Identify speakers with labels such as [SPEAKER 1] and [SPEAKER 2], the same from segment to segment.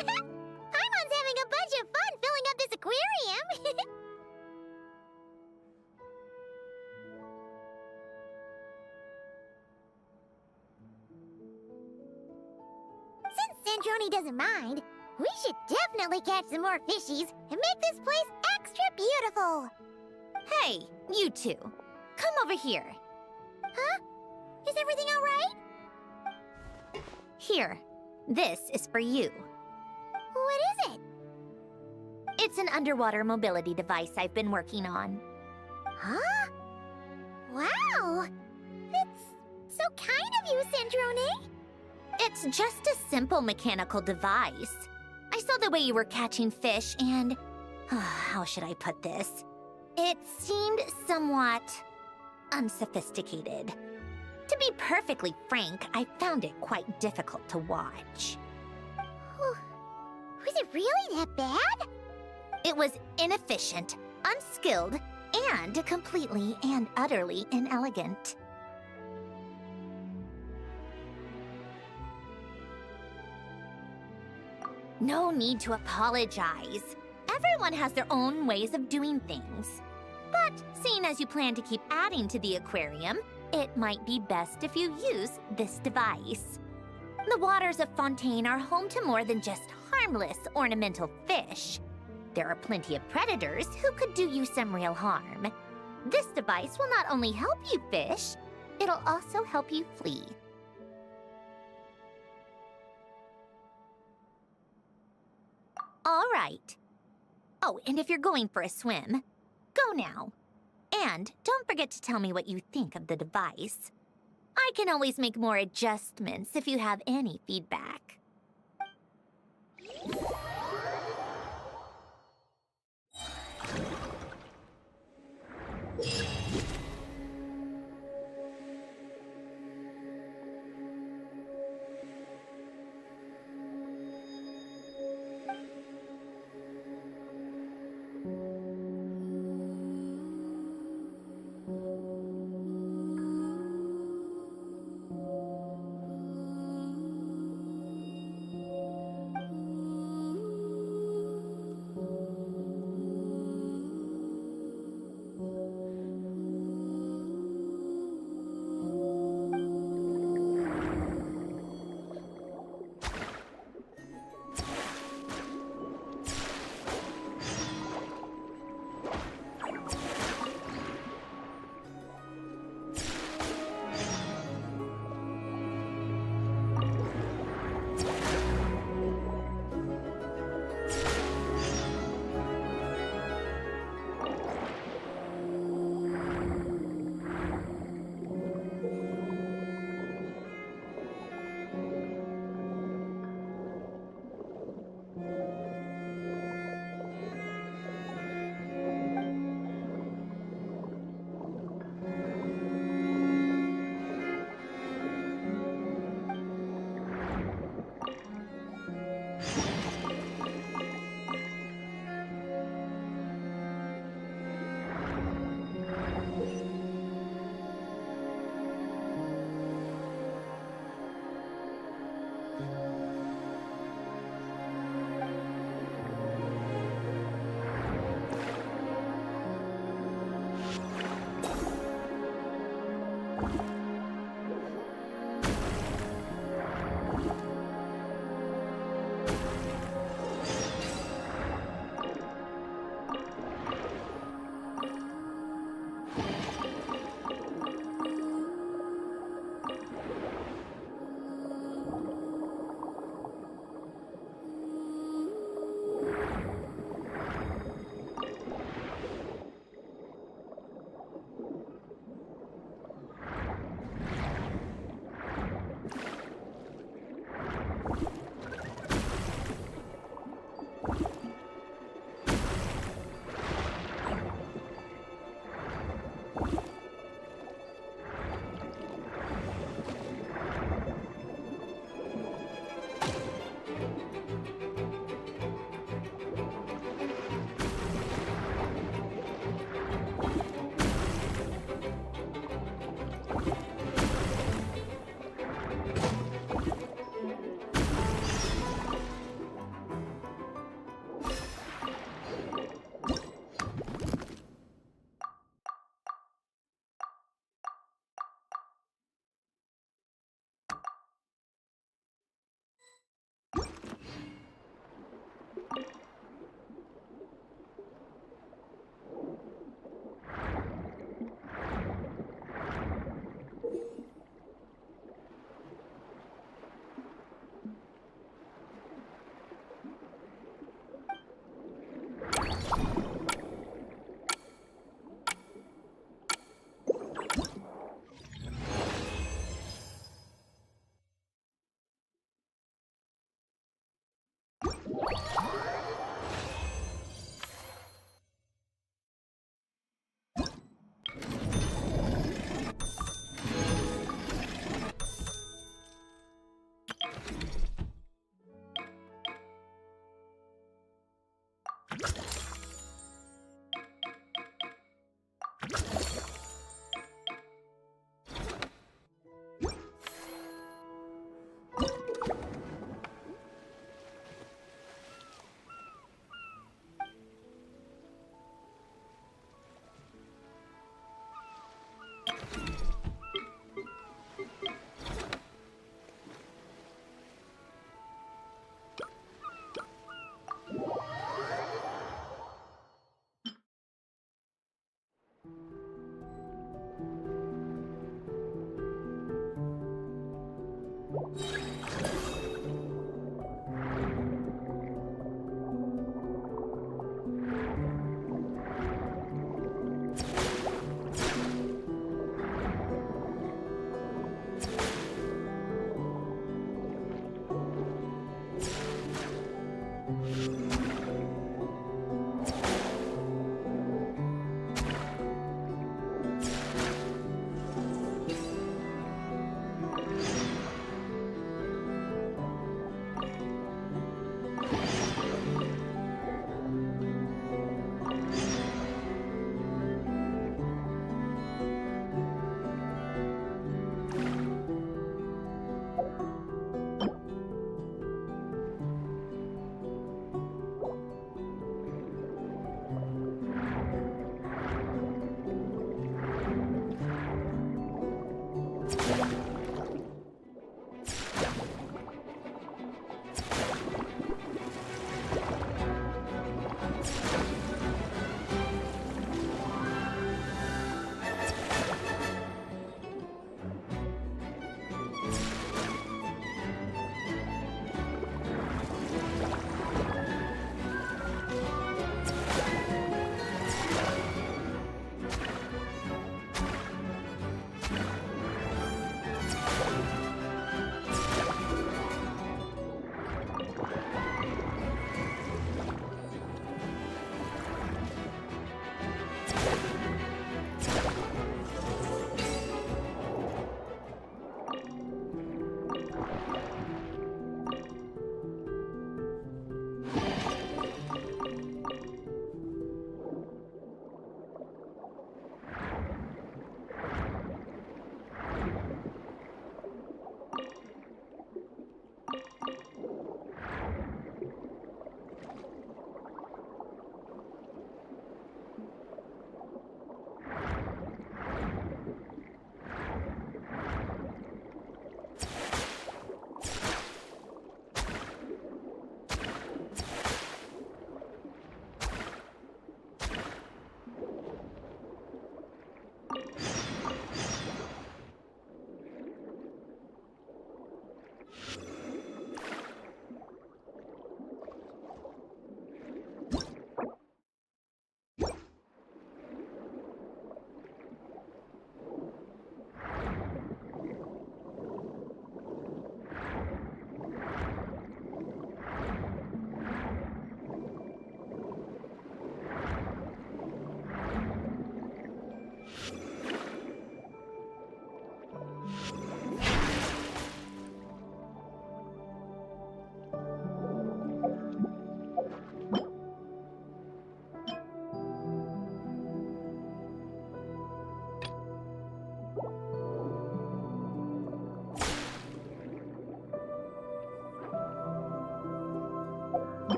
[SPEAKER 1] Paimon's having a bunch of fun filling up this aquarium! Since Sandrone doesn't mind, we should definitely catch some more fishies and make this place extra beautiful!
[SPEAKER 2] Hey, you two. Come over here.
[SPEAKER 1] Huh? Is everything all right?
[SPEAKER 2] Here. This is for you.
[SPEAKER 1] What is it?
[SPEAKER 2] It's an underwater mobility device I've been working on.
[SPEAKER 1] Huh? Wow! That's so kind of you, Sandrone!
[SPEAKER 2] It's just a simple mechanical device. I saw the way you were catching fish and... how should I put this? It seemed somewhat... unsophisticated. To be perfectly frank, I found it quite difficult to watch.
[SPEAKER 1] Was it really that bad?
[SPEAKER 2] It was inefficient, unskilled, and completely and utterly inelegant. No need to apologize. Everyone has their own ways of doing things. But seeing as you plan to keep adding to the aquarium, it might be best if you use this device. The waters of Fontaine are home to more than just harmless ornamental fish. There are plenty of predators who could do you some real harm. This device will not only help you fish, it'll also help you flee. All right. Oh, and if you're going for a swim, go now. And don't forget to tell me what you think of the device. I can always make more adjustments if you have any feedback.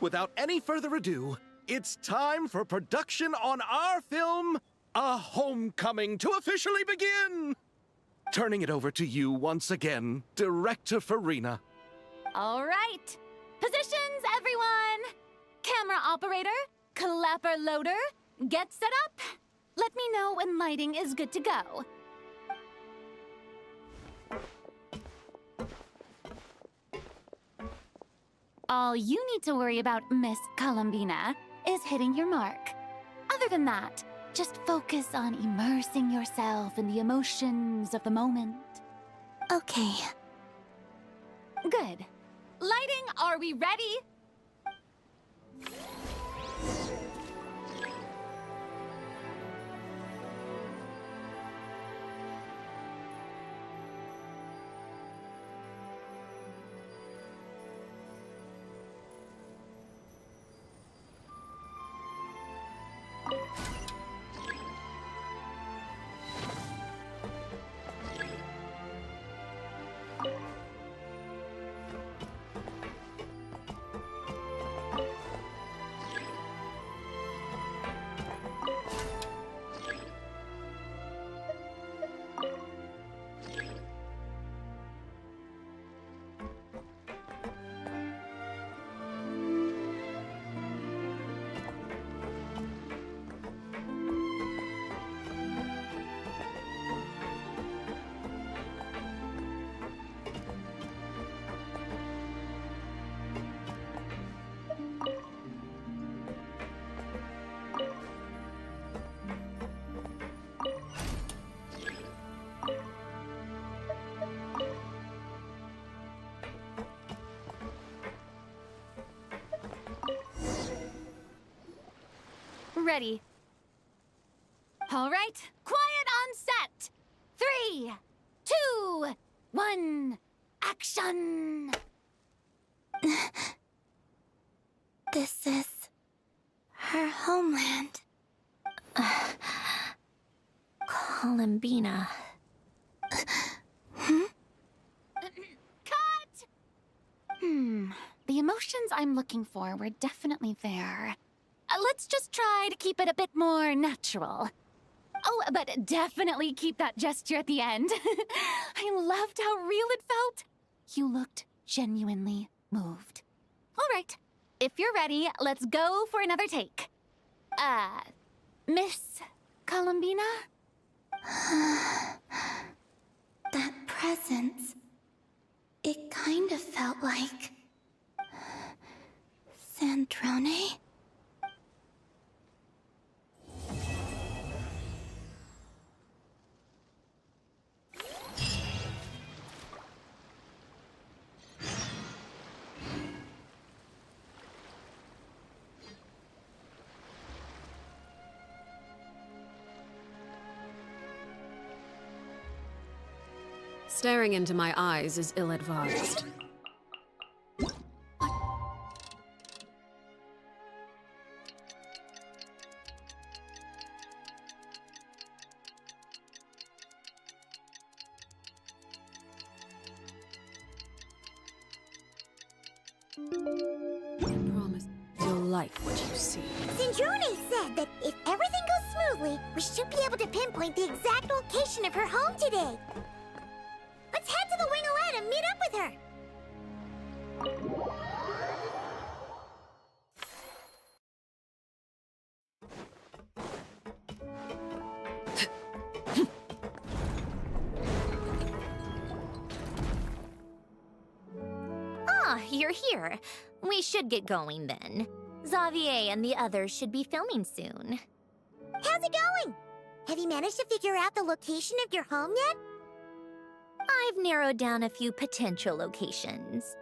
[SPEAKER 3] without any further ado, it's time for production on our film, A Homecoming, to officially begin! Turning it over to you once again, Director Farina.
[SPEAKER 4] All right. Positions, everyone! Camera operator, clapper loader, get set up. Let me know when lighting is good to go. All you need to worry about, Miss Columbina, is hitting your mark. Other than that, just focus on immersing yourself in the emotions of the moment.
[SPEAKER 1] Okay.
[SPEAKER 4] Good. Lighting, are we ready? Ready. All right, quiet on set. 3, 2, 1, action!
[SPEAKER 1] This is her homeland.
[SPEAKER 2] Columbina.
[SPEAKER 4] Cut! The emotions I'm looking for were definitely there. Let's just try to keep it a bit more natural. Oh, but definitely keep that gesture at the end. I loved how real it felt. You looked genuinely moved. All right, if you're ready, let's go for another take. Miss Columbina?
[SPEAKER 1] That presence, it kind of felt like Sandrone?
[SPEAKER 5] Staring into my eyes is ill-advised. I promise you'll like what you see.
[SPEAKER 1] Sandrone said that if everything goes smoothly, we should be able to pinpoint the exact location of her home today. Let's head to the Wing-O-Lette and meet up with her.
[SPEAKER 2] Ah, you're here. We should get going then. Xavier and the others should be filming soon.
[SPEAKER 1] How's it going? Have you managed to figure out the location of your home yet?
[SPEAKER 2] I've narrowed down a few potential locations.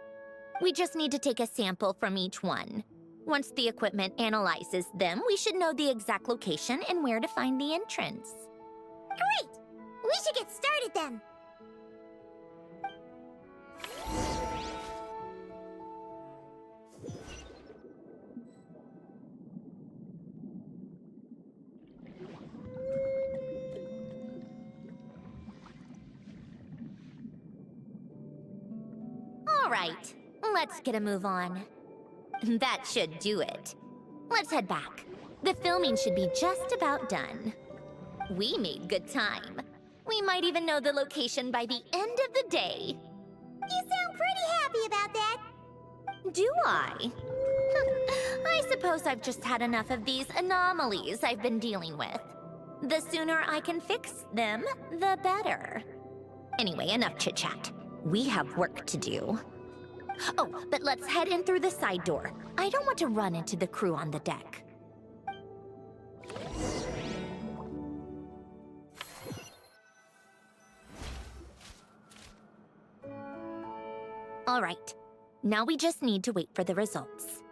[SPEAKER 2] We just need to take a sample from each one. Once the equipment analyzes them, we should know the exact location and where to find the entrance.
[SPEAKER 1] Great! We should get started then.
[SPEAKER 2] All right, let's get a move on. That should do it. Let's head back. The filming should be just about done. We made good time. We might even know the location by the end of the day.
[SPEAKER 1] You sound pretty happy about that.
[SPEAKER 2] Do I? I suppose I've just had enough of these anomalies I've been dealing with. The sooner I can fix them, the better. Anyway, enough chit-chat. We have work to do. Oh, but let's head in through the side door. I don't want to run into the crew on the deck. All right. Now we just need to wait for the results.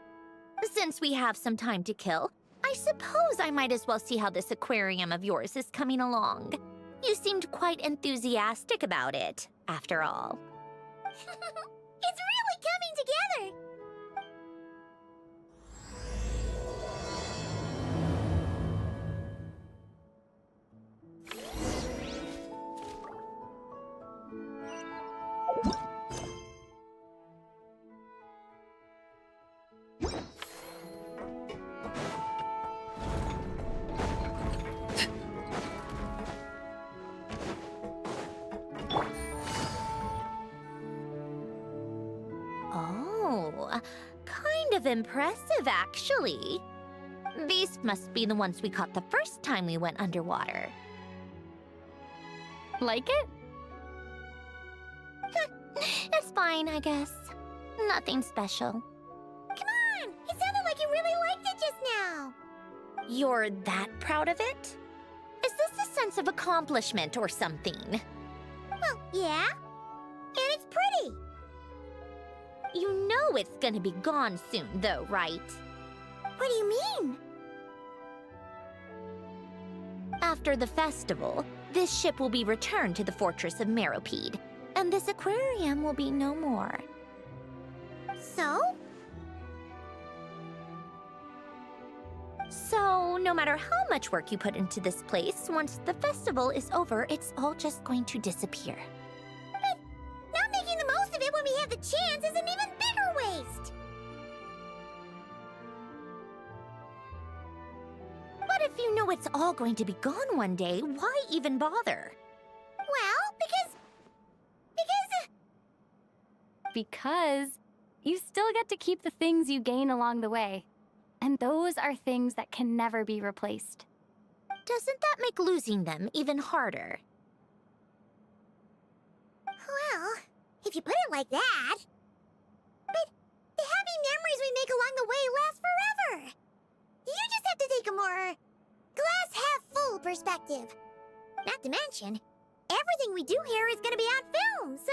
[SPEAKER 2] Since we have some time to kill, I suppose I might as well see how this aquarium of yours is coming along. You seemed quite enthusiastic about it, after all.
[SPEAKER 1] It's really coming together.
[SPEAKER 2] Oh, kind of impressive, actually. These must be the ones we caught the first time we went underwater.
[SPEAKER 4] Like it?
[SPEAKER 2] It's fine, I guess. Nothing special.
[SPEAKER 1] Come on! It sounded like you really liked it just now.
[SPEAKER 2] You're that proud of it? Is this a sense of accomplishment or something?
[SPEAKER 1] Well, yeah. And it's pretty.
[SPEAKER 2] You know it's gonna be gone soon, though, right?
[SPEAKER 1] What do you mean?
[SPEAKER 2] After the festival, this ship will be returned to the fortress of Meropide, and this aquarium will be no more.
[SPEAKER 1] So?
[SPEAKER 2] So, no matter how much work you put into this place, once the festival is over, it's all just going to disappear.
[SPEAKER 1] But not making the most of it when we have the chance is an even bigger waste.
[SPEAKER 2] But if you know it's all going to be gone one day, why even bother?
[SPEAKER 1] Well, because
[SPEAKER 4] Because you still get to keep the things you gain along the way. And those are things that can never be replaced.
[SPEAKER 2] Doesn't that make losing them even harder?
[SPEAKER 1] well, if you put it like that. But the happy memories we make along the way last forever. You just have to take a more glass half full perspective. Not to mention, everything we do here is going to be on film, so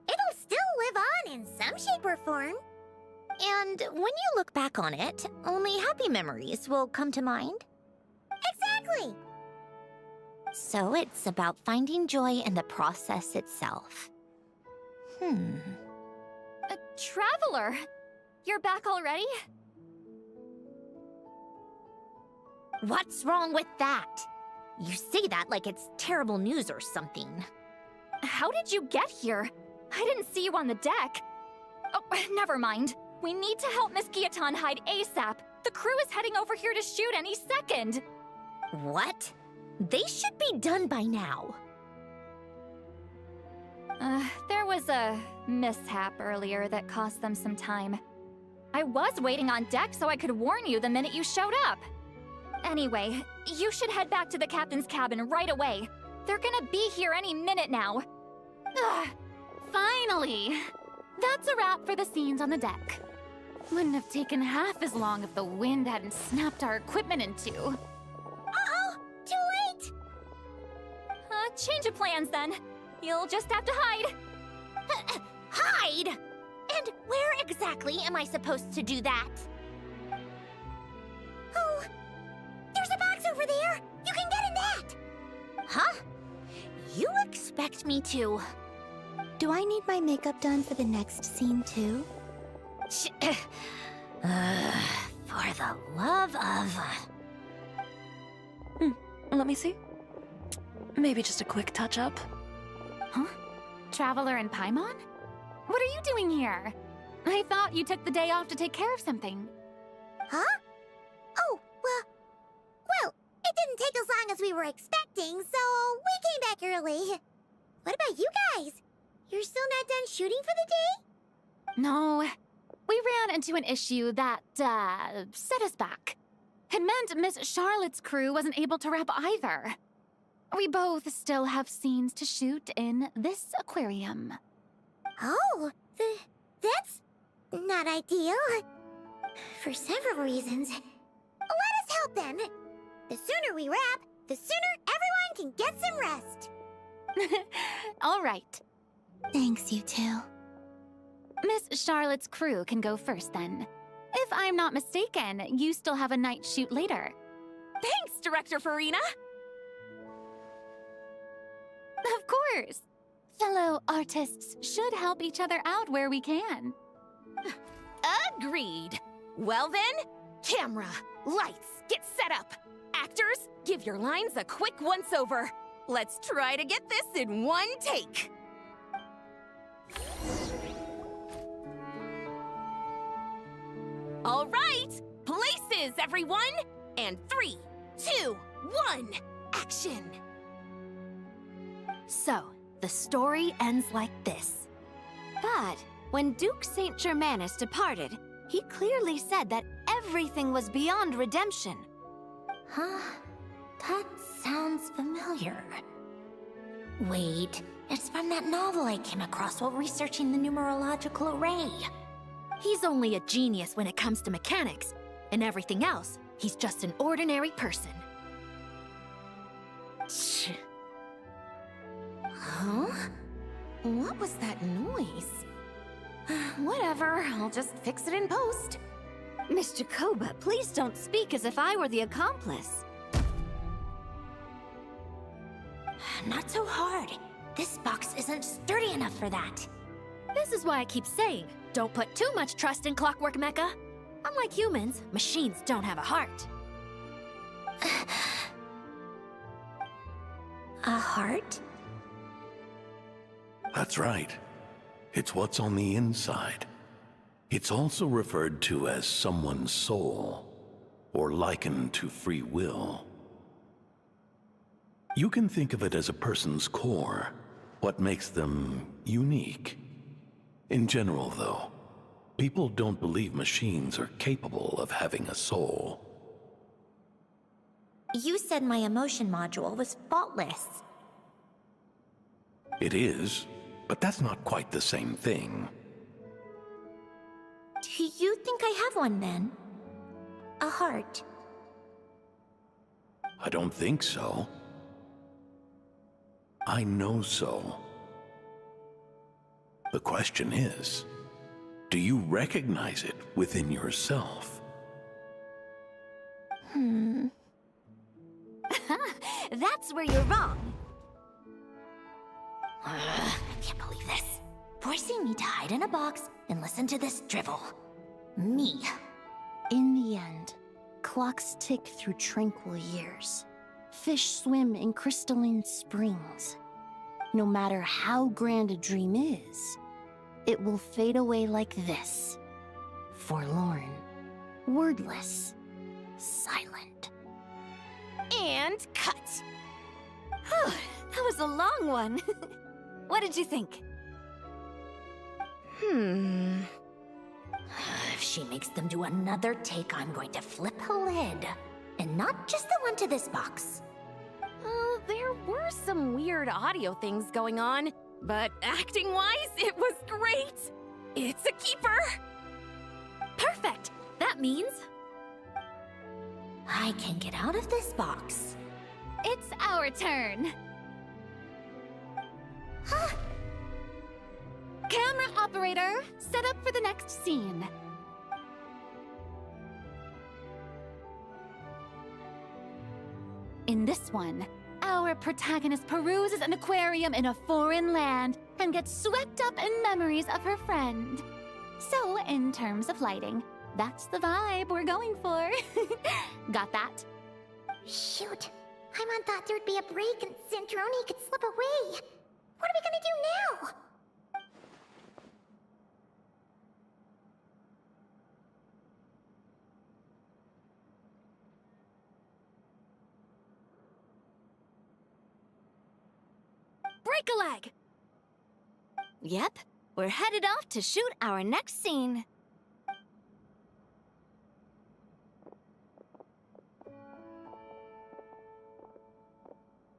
[SPEAKER 1] it'll still live on in some shape or form.
[SPEAKER 2] And when you look back on it, only happy memories will come to mind?
[SPEAKER 1] Exactly.
[SPEAKER 2] So it's about finding joy in the process itself.
[SPEAKER 4] Traveler! You're back already?
[SPEAKER 2] What's wrong with that? You say that like it's terrible news or something.
[SPEAKER 4] How did you get here? I didn't see you on the deck. Oh, never mind. We need to help Miss Guillotin hide ASAP. The crew is heading over here to shoot any second.
[SPEAKER 2] What? They should be done by now.
[SPEAKER 4] There was a mishap earlier that cost them some time. I was waiting on deck so I could warn you the minute you showed up. Anyway, you should head back to the captain's cabin right away. They're gonna be here any minute now. Finally! That's a wrap for the scenes on the deck. Wouldn't have taken half as long if the wind hadn't snapped our equipment in two.
[SPEAKER 1] Uh-oh! Too late!
[SPEAKER 4] Change of plans then. You'll just have to hide.
[SPEAKER 2] Hide? And where exactly am I supposed to do that?
[SPEAKER 1] Oh, there's a box over there! You can get in that!
[SPEAKER 2] Huh? You expect me to...
[SPEAKER 1] Do I need my makeup done for the next scene too?
[SPEAKER 2] For the love of...
[SPEAKER 5] Let me see. Maybe just a quick touch-up.
[SPEAKER 4] Huh? Traveler and Paimon? What are you doing here? I thought you took the day off to take care of something.
[SPEAKER 1] Huh? Oh, well, it didn't take as long as we were expecting, so we came back early. What about you guys? You're still not done shooting for the day?
[SPEAKER 4] No, we ran into an issue that, set us back. It meant Miss Charlotte's crew wasn't able to wrap either. We both still have scenes to shoot in this aquarium.
[SPEAKER 1] Oh, that's not ideal. For several reasons. Let us help then. The sooner we wrap, the sooner everyone can get some rest.
[SPEAKER 4] All right.
[SPEAKER 1] Thanks, you two.
[SPEAKER 4] Miss Charlotte's crew can go first then. If I'm not mistaken, you still have a night shoot later.
[SPEAKER 6] Thanks, Director Farina!
[SPEAKER 4] Of course. Fellow artists should help each other out where we can.
[SPEAKER 6] Agreed. Well then, camera, lights, get set up. Actors, give your lines a quick once-over. Let's try to get this in one take. All right, places, everyone! And 3, 2, 1, action!
[SPEAKER 7] So, the story ends like this. But when Duke Saint Germanus departed, he clearly said that everything was beyond redemption.
[SPEAKER 2] Huh? That sounds familiar. Wait, it's from that novel I came across while researching the numerological array.
[SPEAKER 7] He's only a genius when it comes to mechanics, and everything else, he's just an ordinary person.
[SPEAKER 2] Tch. Huh? What was that noise? Whatever, I'll just fix it in post.
[SPEAKER 7] Miss Jacoba, please don't speak as if I were the accomplice.
[SPEAKER 2] Not so hard. This box isn't sturdy enough for that.
[SPEAKER 7] This is why I keep saying, don't put too much trust in Clockwork Mecha. Unlike humans, machines don't have a heart.
[SPEAKER 2] A heart?
[SPEAKER 8] That's right. It's what's on the inside. It's also referred to as someone's soul, or likened to free will. You can think of it as a person's core, what makes them unique. In general, though, people don't believe machines are capable of having a soul.
[SPEAKER 2] You said my emotion module was faultless.
[SPEAKER 8] It is, but that's not quite the same thing.
[SPEAKER 2] Do you think I have one then? A heart?
[SPEAKER 8] I don't think so. I know so. The question is, do you recognize it within yourself?
[SPEAKER 7] That's where you're wrong.
[SPEAKER 2] I can't believe this. Forcing me to hide in a box and listen to this drivel. Me.
[SPEAKER 9] In the end, clocks tick through tranquil years. Fish swim in crystalline springs. No matter how grand a dream is, it will fade away like this. Forlorn, wordless, silent.
[SPEAKER 7] And cut. Whew, that was a long one. What did you think?
[SPEAKER 2] If she makes them do another take, I'm going to flip a lid. And not just the one to this box.
[SPEAKER 6] There were some weird audio things going on, but acting-wise, it was great! It's a keeper!
[SPEAKER 7] Perfect! That means...
[SPEAKER 2] I can get out of this box.
[SPEAKER 4] It's our turn. Camera operator, set up for the next scene. In this one, our protagonist peruses an aquarium in a foreign land and gets swept up in memories of her friend. So, in terms of lighting, that's the vibe we're going for. Got that?
[SPEAKER 1] Shoot. Paimon thought there'd be a break and Centroni could slip away. What are we gonna do now?
[SPEAKER 6] Break-a-leg!
[SPEAKER 7] Yep, we're headed off to shoot our next scene.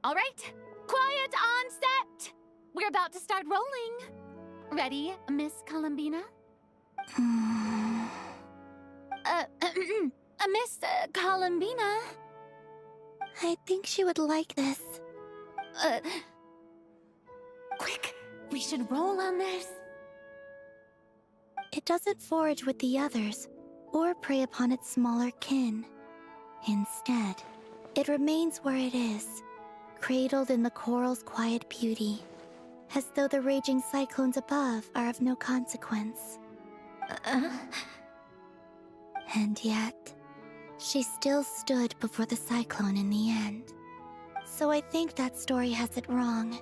[SPEAKER 4] All right, quiet on set. We're about to start rolling. Ready, Miss Columbina? Miss Columbina?
[SPEAKER 1] I think she would like this.
[SPEAKER 4] Quick, we should roll on this.
[SPEAKER 1] It doesn't forage with the others, or prey upon its smaller kin. Instead, it remains where it is, cradled in the coral's quiet beauty, as though the raging cyclones above are of no consequence. And yet, she still stood before the cyclone in the end. So I think that story has it wrong.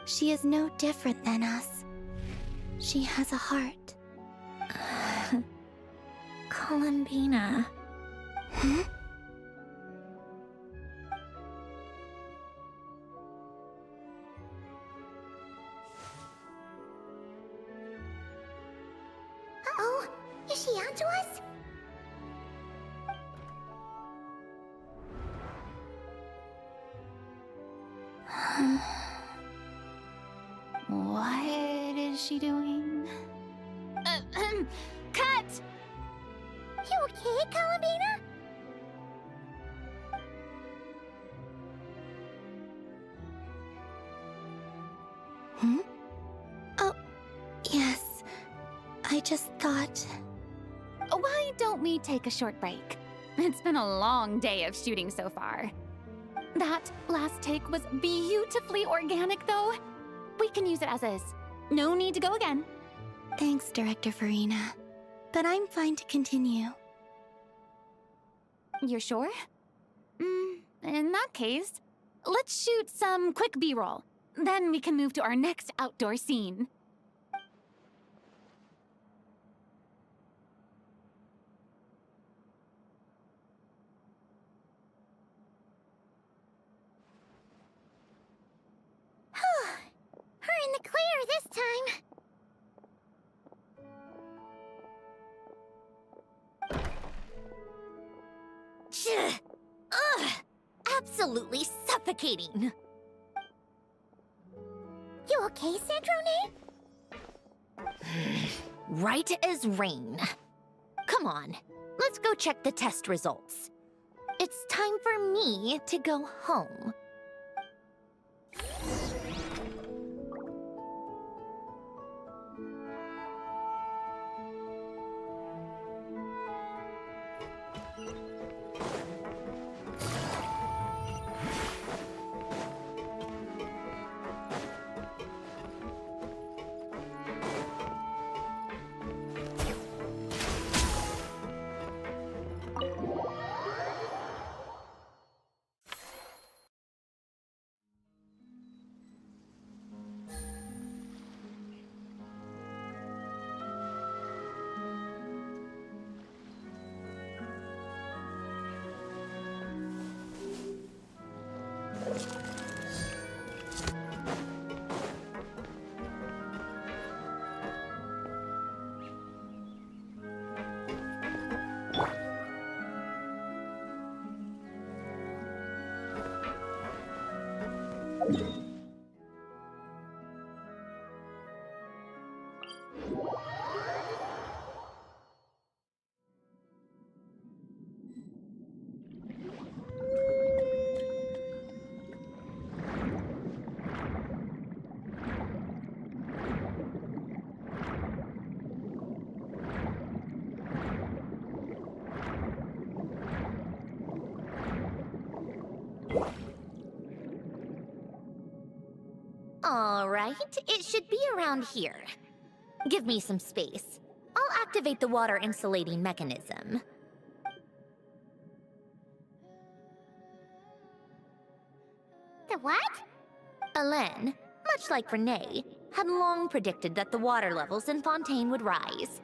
[SPEAKER 1] She is no different than us. She has a heart.
[SPEAKER 2] Columbina.
[SPEAKER 1] Hmm? Uh-oh, is she onto us?
[SPEAKER 4] What is she doing? Cut!
[SPEAKER 1] You okay, Columbina? Hmm? Oh, yes. I just thought...
[SPEAKER 4] Why don't we take a short break? It's been a long day of shooting so far. That last take was beautifully organic, though. We can use it as is. No need to go again.
[SPEAKER 1] Thanks, Director Farina. But I'm fine to continue.
[SPEAKER 4] You're sure? In that case, let's shoot some quick B-roll. Then we can move to our next outdoor scene.
[SPEAKER 1] We're in the clear this time.
[SPEAKER 2] Ugh! Absolutely suffocating.
[SPEAKER 1] You okay, Sandrone?
[SPEAKER 2] Right as rain. Come on, let's go check the test results. It's time for me to go home. All right, it should be around here. Give me some space. I'll activate the water insulating mechanism.
[SPEAKER 1] The what?
[SPEAKER 2] Alain, much like Renee, had long predicted that the water levels in Fontaine would rise.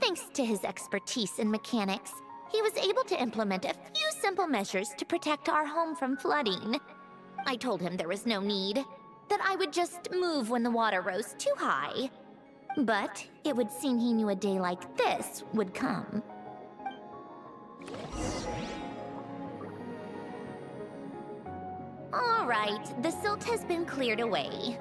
[SPEAKER 2] Thanks to his expertise in mechanics, he was able to implement a few simple measures to protect our home from flooding. I told him there was no need. that I would just move when the water rose too high. But it would seem he knew a day like this would come. All right, the silt has been cleared away.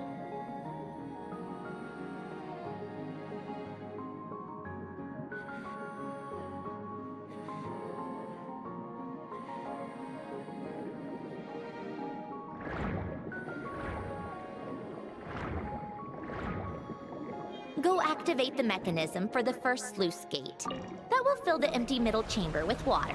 [SPEAKER 2] Go activate the mechanism for the first sluice gate. That will fill the empty middle chamber with water.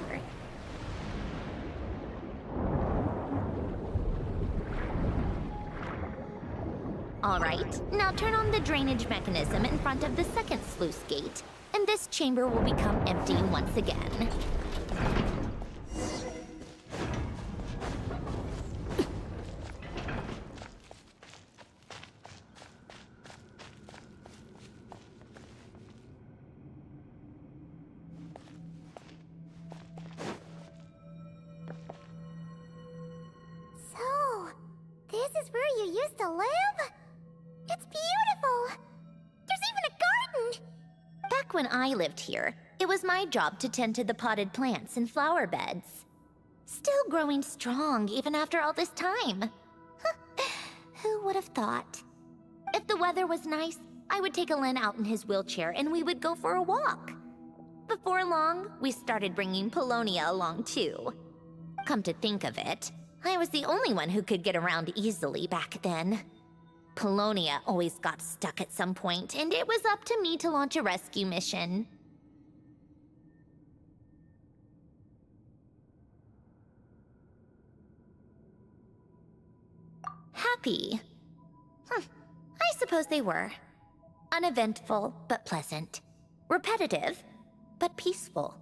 [SPEAKER 2] All right, now turn on the drainage mechanism in front of the second sluice gate, and this chamber will become empty once again.
[SPEAKER 1] So, this is where you used to live? It's beautiful! There's even a garden!
[SPEAKER 2] Back when I lived here, it was my job to tend to the potted plants and flower beds. Still growing strong even after all this time. Who would have thought? If the weather was nice, I would take Alen out in his wheelchair and we would go for a walk. Before long, we started bringing Polonia along too. Come to think of it, I was the only one who could get around easily back then. Polonia always got stuck at some point, and it was up to me to launch a rescue mission. Happy. I suppose they were. Uneventful, but pleasant. Repetitive, but peaceful.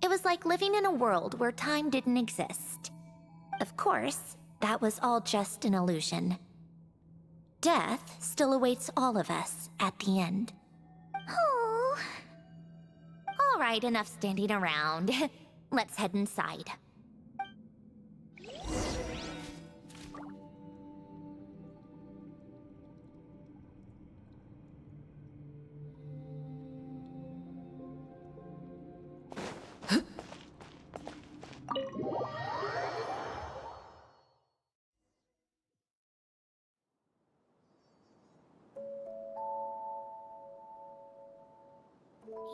[SPEAKER 2] It was like living in a world where time didn't exist. Of course, that was all just an illusion. Death still awaits all of us at the end. Oh. All right, enough standing around. Let's head inside.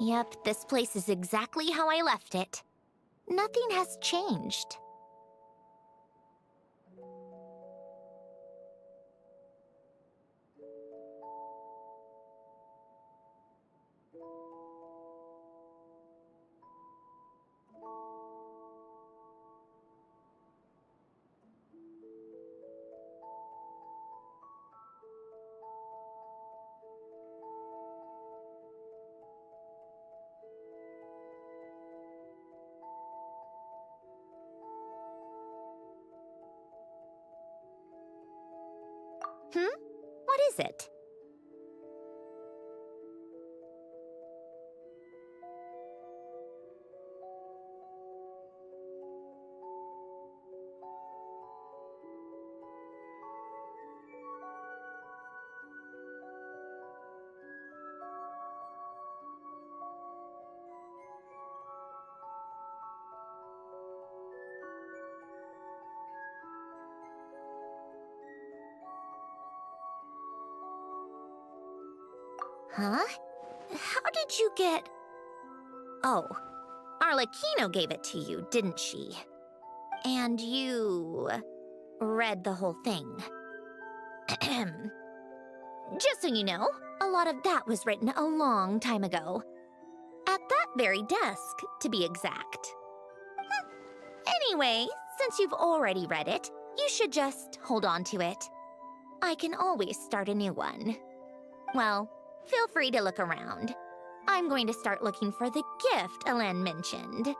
[SPEAKER 2] Yep, this place is exactly how I left it. Nothing has changed. What is it? Huh? How did you get... Oh, Arlecchino gave it to you, didn't she? And you... read the whole thing. Just so you know, a lot of that was written a long time ago. At that very desk, to be exact. Anyway, since you've already read it, you should just hold on to it. I can always start a new one. Well, feel free to look around. I'm going to start looking for the gift Alen mentioned.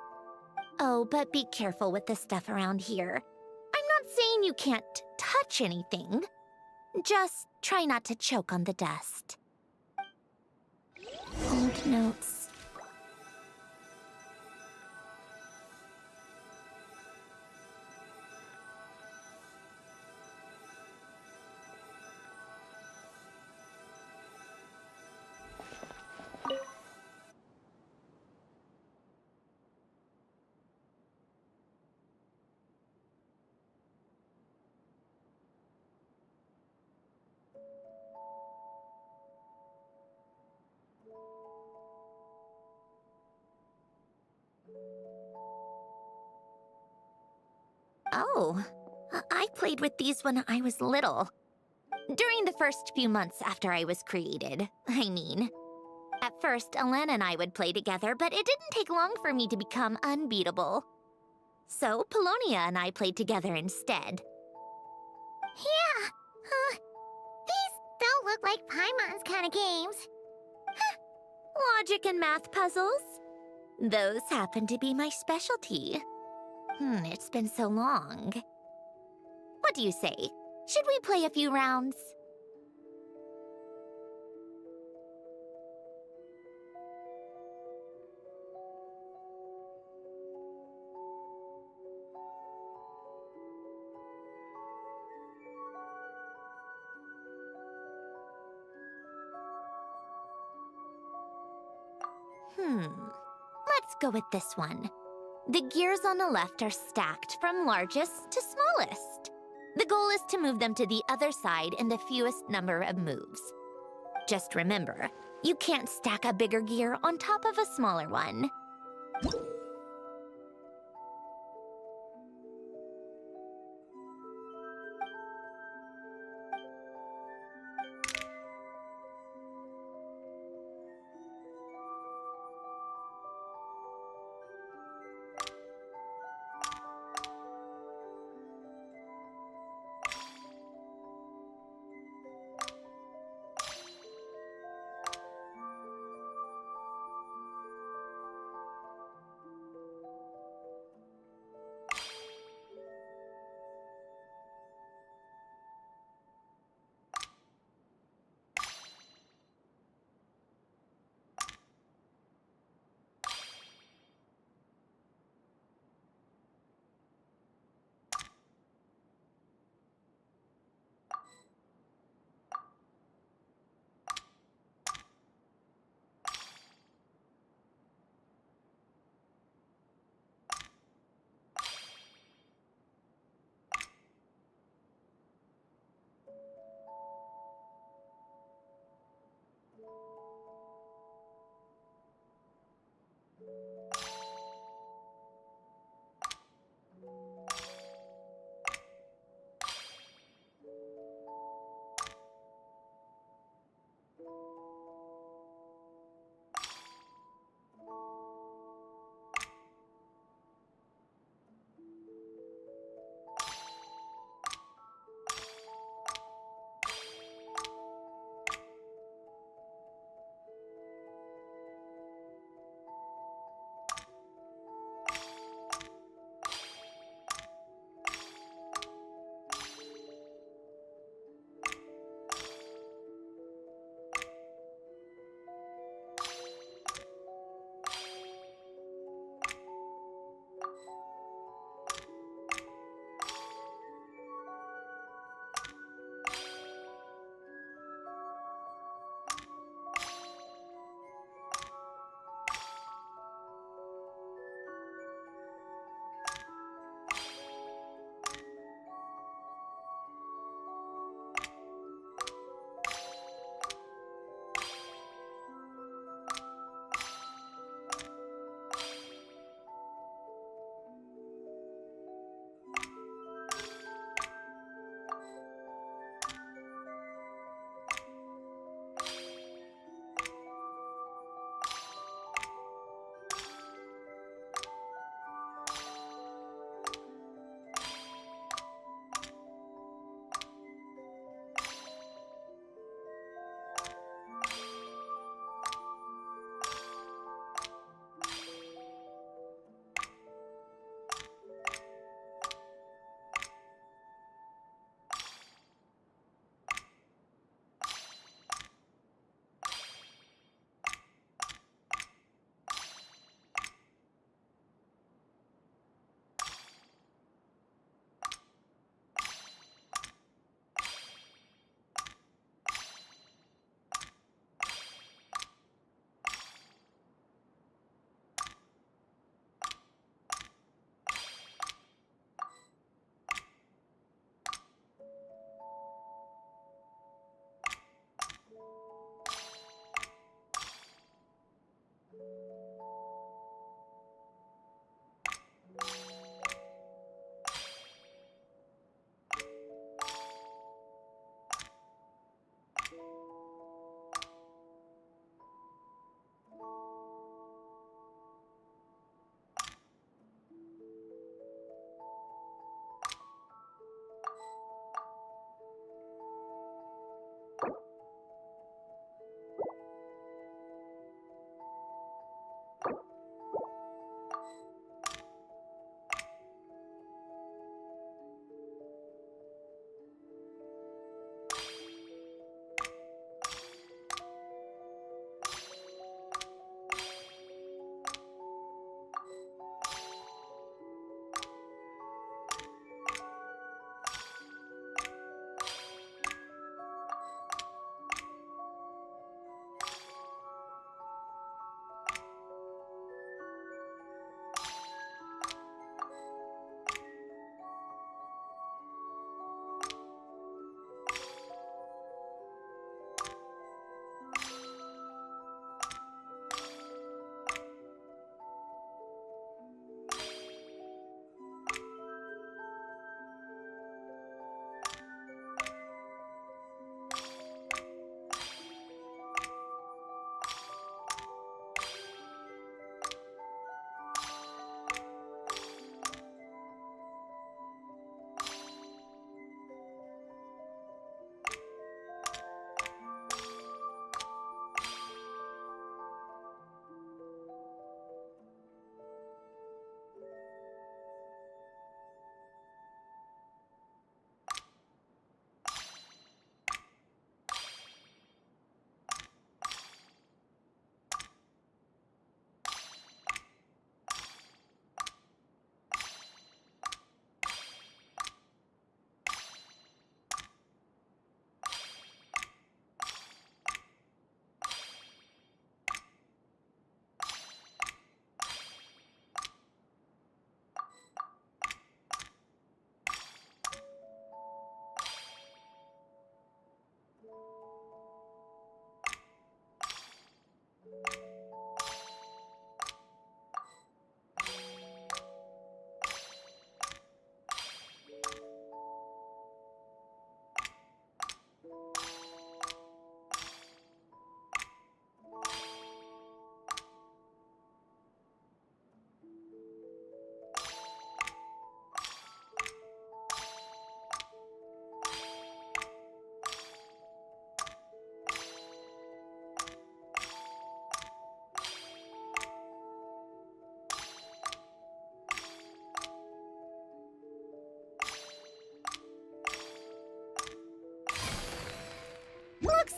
[SPEAKER 2] Oh, but be careful with the stuff around here. I'm not saying you can't touch anything. Just try not to choke on the dust. Old notes. Oh, I played with these when I was little. During the first few months after I was created, I mean. At first, Elena and I would play together, but it didn't take long for me to become unbeatable. So, Polonia and I played together instead.
[SPEAKER 1] Yeah. These don't look like Paimon's kind of games.
[SPEAKER 2] Logic and math puzzles? Those happen to be my specialty. It's been so long. What do you say? Should we play a few rounds? Let's go with this one. The gears on the left are stacked from largest to smallest. The goal is to move them to the other side in the fewest number of moves. Just remember, you can't stack a bigger gear on top of a smaller one.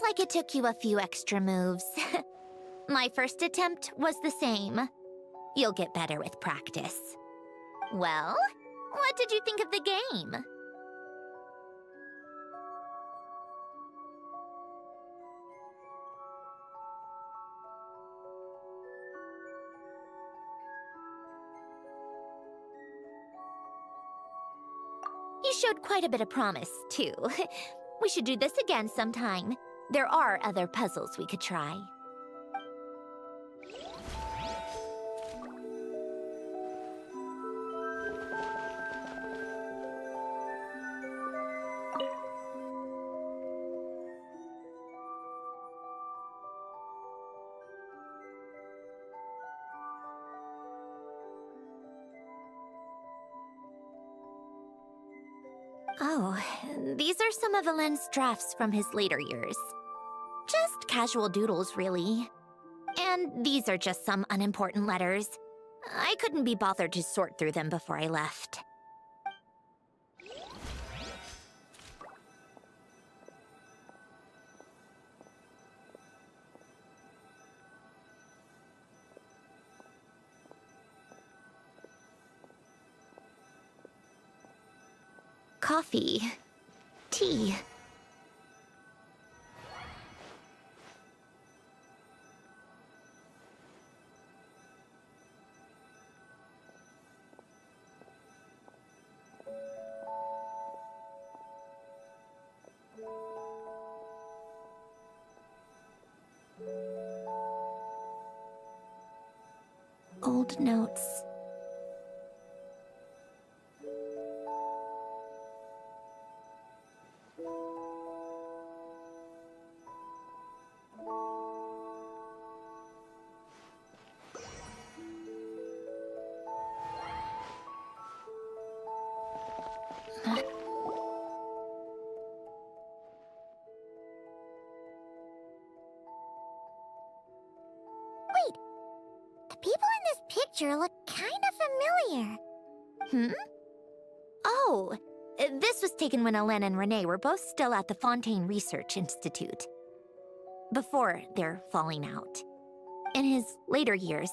[SPEAKER 2] like it took you a few extra moves. My first attempt was the same. You'll get better with practice. Well, what did you think of the game? You showed quite a bit of promise, too. We should do this again sometime. There are other puzzles we could try. Oh, these are some of Alen's drafts from his later years. Just casual doodles, really. And these are just some unimportant letters. I couldn't be bothered to sort through them before I left. Coffee. Tea. Old notes.
[SPEAKER 1] Wait, the people in this picture look kind of familiar.
[SPEAKER 2] Hmm? Oh, this was taken when Alen and Renee were both still at the Fontaine Research Institute. Before their falling out. In his later years,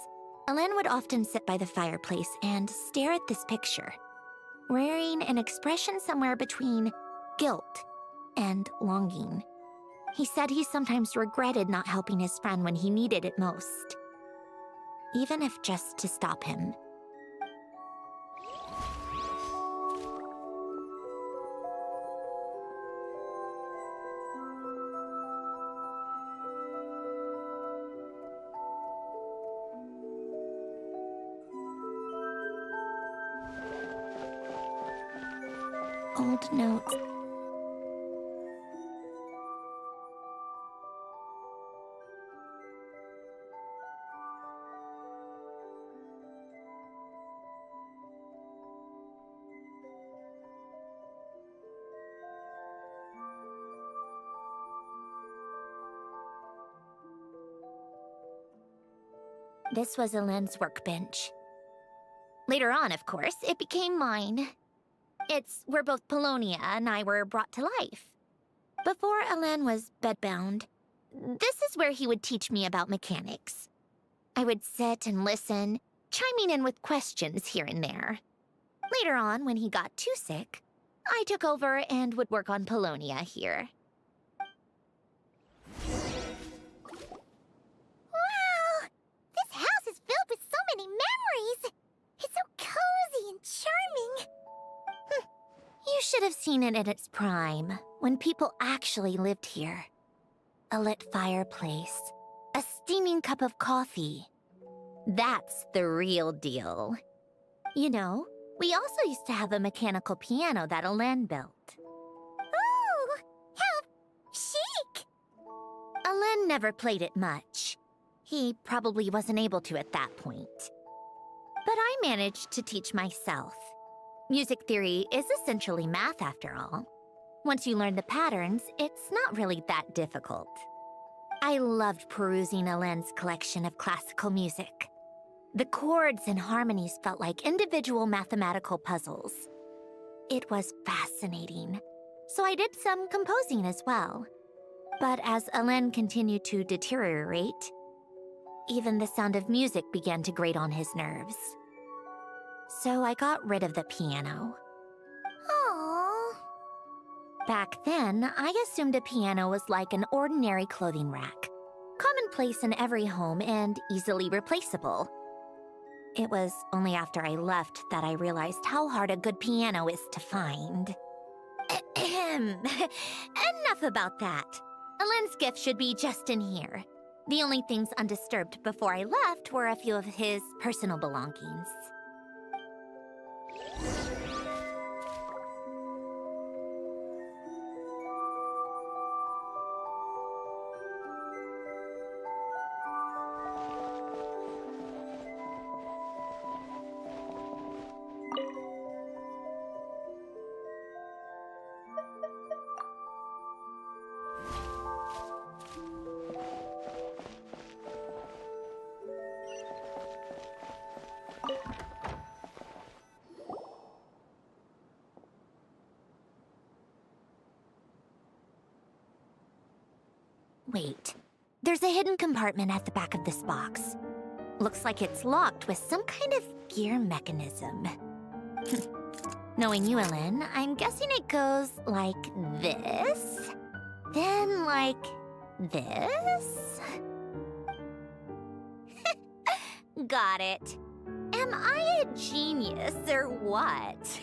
[SPEAKER 2] Alen would often sit by the fireplace and stare at this picture, wearing an expression somewhere between guilt and longing. He said he sometimes regretted not helping his friend when he needed it most, even if just to stop him. Old notes. This was Alen's workbench. Later on, of course, it became mine. It's where both Polonia and I were brought to life. Before Alen was bedbound, this is where he would teach me about mechanics. I would sit and listen, chiming in with questions here and there. Later on, when he got too sick, I took over and would work on Polonia here.
[SPEAKER 1] Wow! This house is filled with so many memories! It's so cozy and charming!
[SPEAKER 2] You should have seen it in its prime, when people actually lived here. A lit fireplace, a steaming cup of coffee. That's the real deal. You know, we also used to have a mechanical piano that Alen built.
[SPEAKER 1] Oh, how chic!
[SPEAKER 2] Alen never played it much. He probably wasn't able to at that point. But I managed to teach myself. Music theory is essentially math, after all. Once you learn the patterns, it's not really that difficult. I loved perusing Alen's collection of classical music. The chords and harmonies felt like individual mathematical puzzles. It was fascinating, so I did some composing as well. But as Alen continued to deteriorate, even the sound of music began to grate on his nerves. So I got rid of the piano.
[SPEAKER 1] Aww.
[SPEAKER 2] Back then, I assumed a piano was like an ordinary clothing rack, commonplace in every home and easily replaceable. It was only after I left that I realized how hard a good piano is to find. Enough about that. Alen's gift should be just in here. The only things undisturbed before I left were a few of his personal belongings. Wait, there's a hidden compartment at the back of this box. Looks like it's locked with some kind of gear mechanism. Knowing you, Alen, I'm guessing it goes like this, then like this. Got it. Am I a genius or what?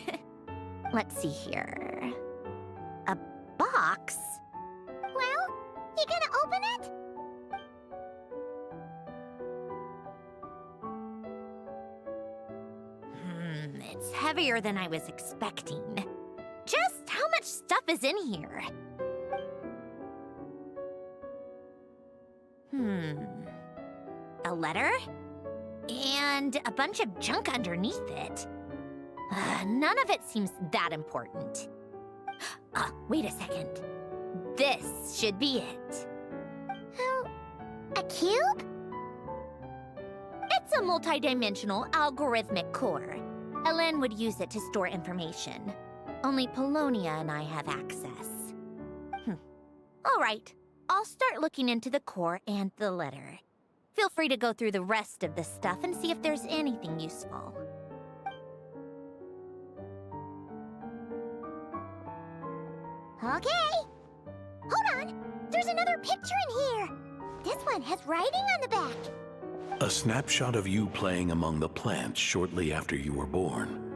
[SPEAKER 2] Let's see here. A box?
[SPEAKER 1] Well, you gonna open it?
[SPEAKER 2] It's heavier than I was expecting. Just how much stuff is in here? A letter? And a bunch of junk underneath it. None of it seems that important. Wait a second. This should be it.
[SPEAKER 1] Oh, a cube?
[SPEAKER 2] It's a multidimensional algorithmic core. Alen would use it to store information. Only Polonia and I have access. All right, I'll start looking into the core and the letter. Feel free to go through the rest of the stuff and see if there's anything useful.
[SPEAKER 1] Okay. Hold on. There's another picture in here. This one has writing on the back.
[SPEAKER 8] A snapshot of you playing among the plants shortly after you were born.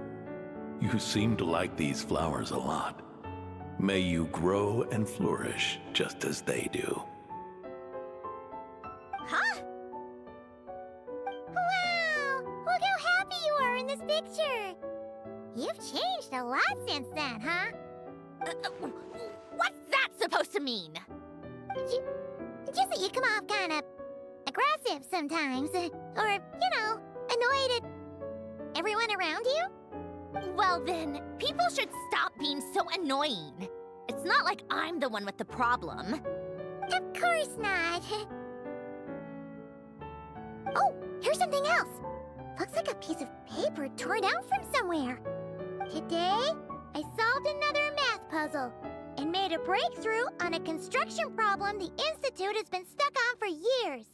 [SPEAKER 8] You seem to like these flowers a lot. May you grow and flourish just as they do.
[SPEAKER 1] Huh? Wow! Look how happy you are in this picture. You've changed a lot since then, huh?
[SPEAKER 2] What's that supposed to mean?
[SPEAKER 1] Just that you come off kind of aggressive sometimes. Or, you know, annoyed at everyone around you.
[SPEAKER 2] Well then, people should stop being so annoying. It's not like I'm the one with the problem.
[SPEAKER 1] Of course not. Oh, here's something else. Looks like a piece of paper torn out from somewhere. Today, I solved another math puzzle and made a breakthrough on a construction problem the Institute has been stuck on for years.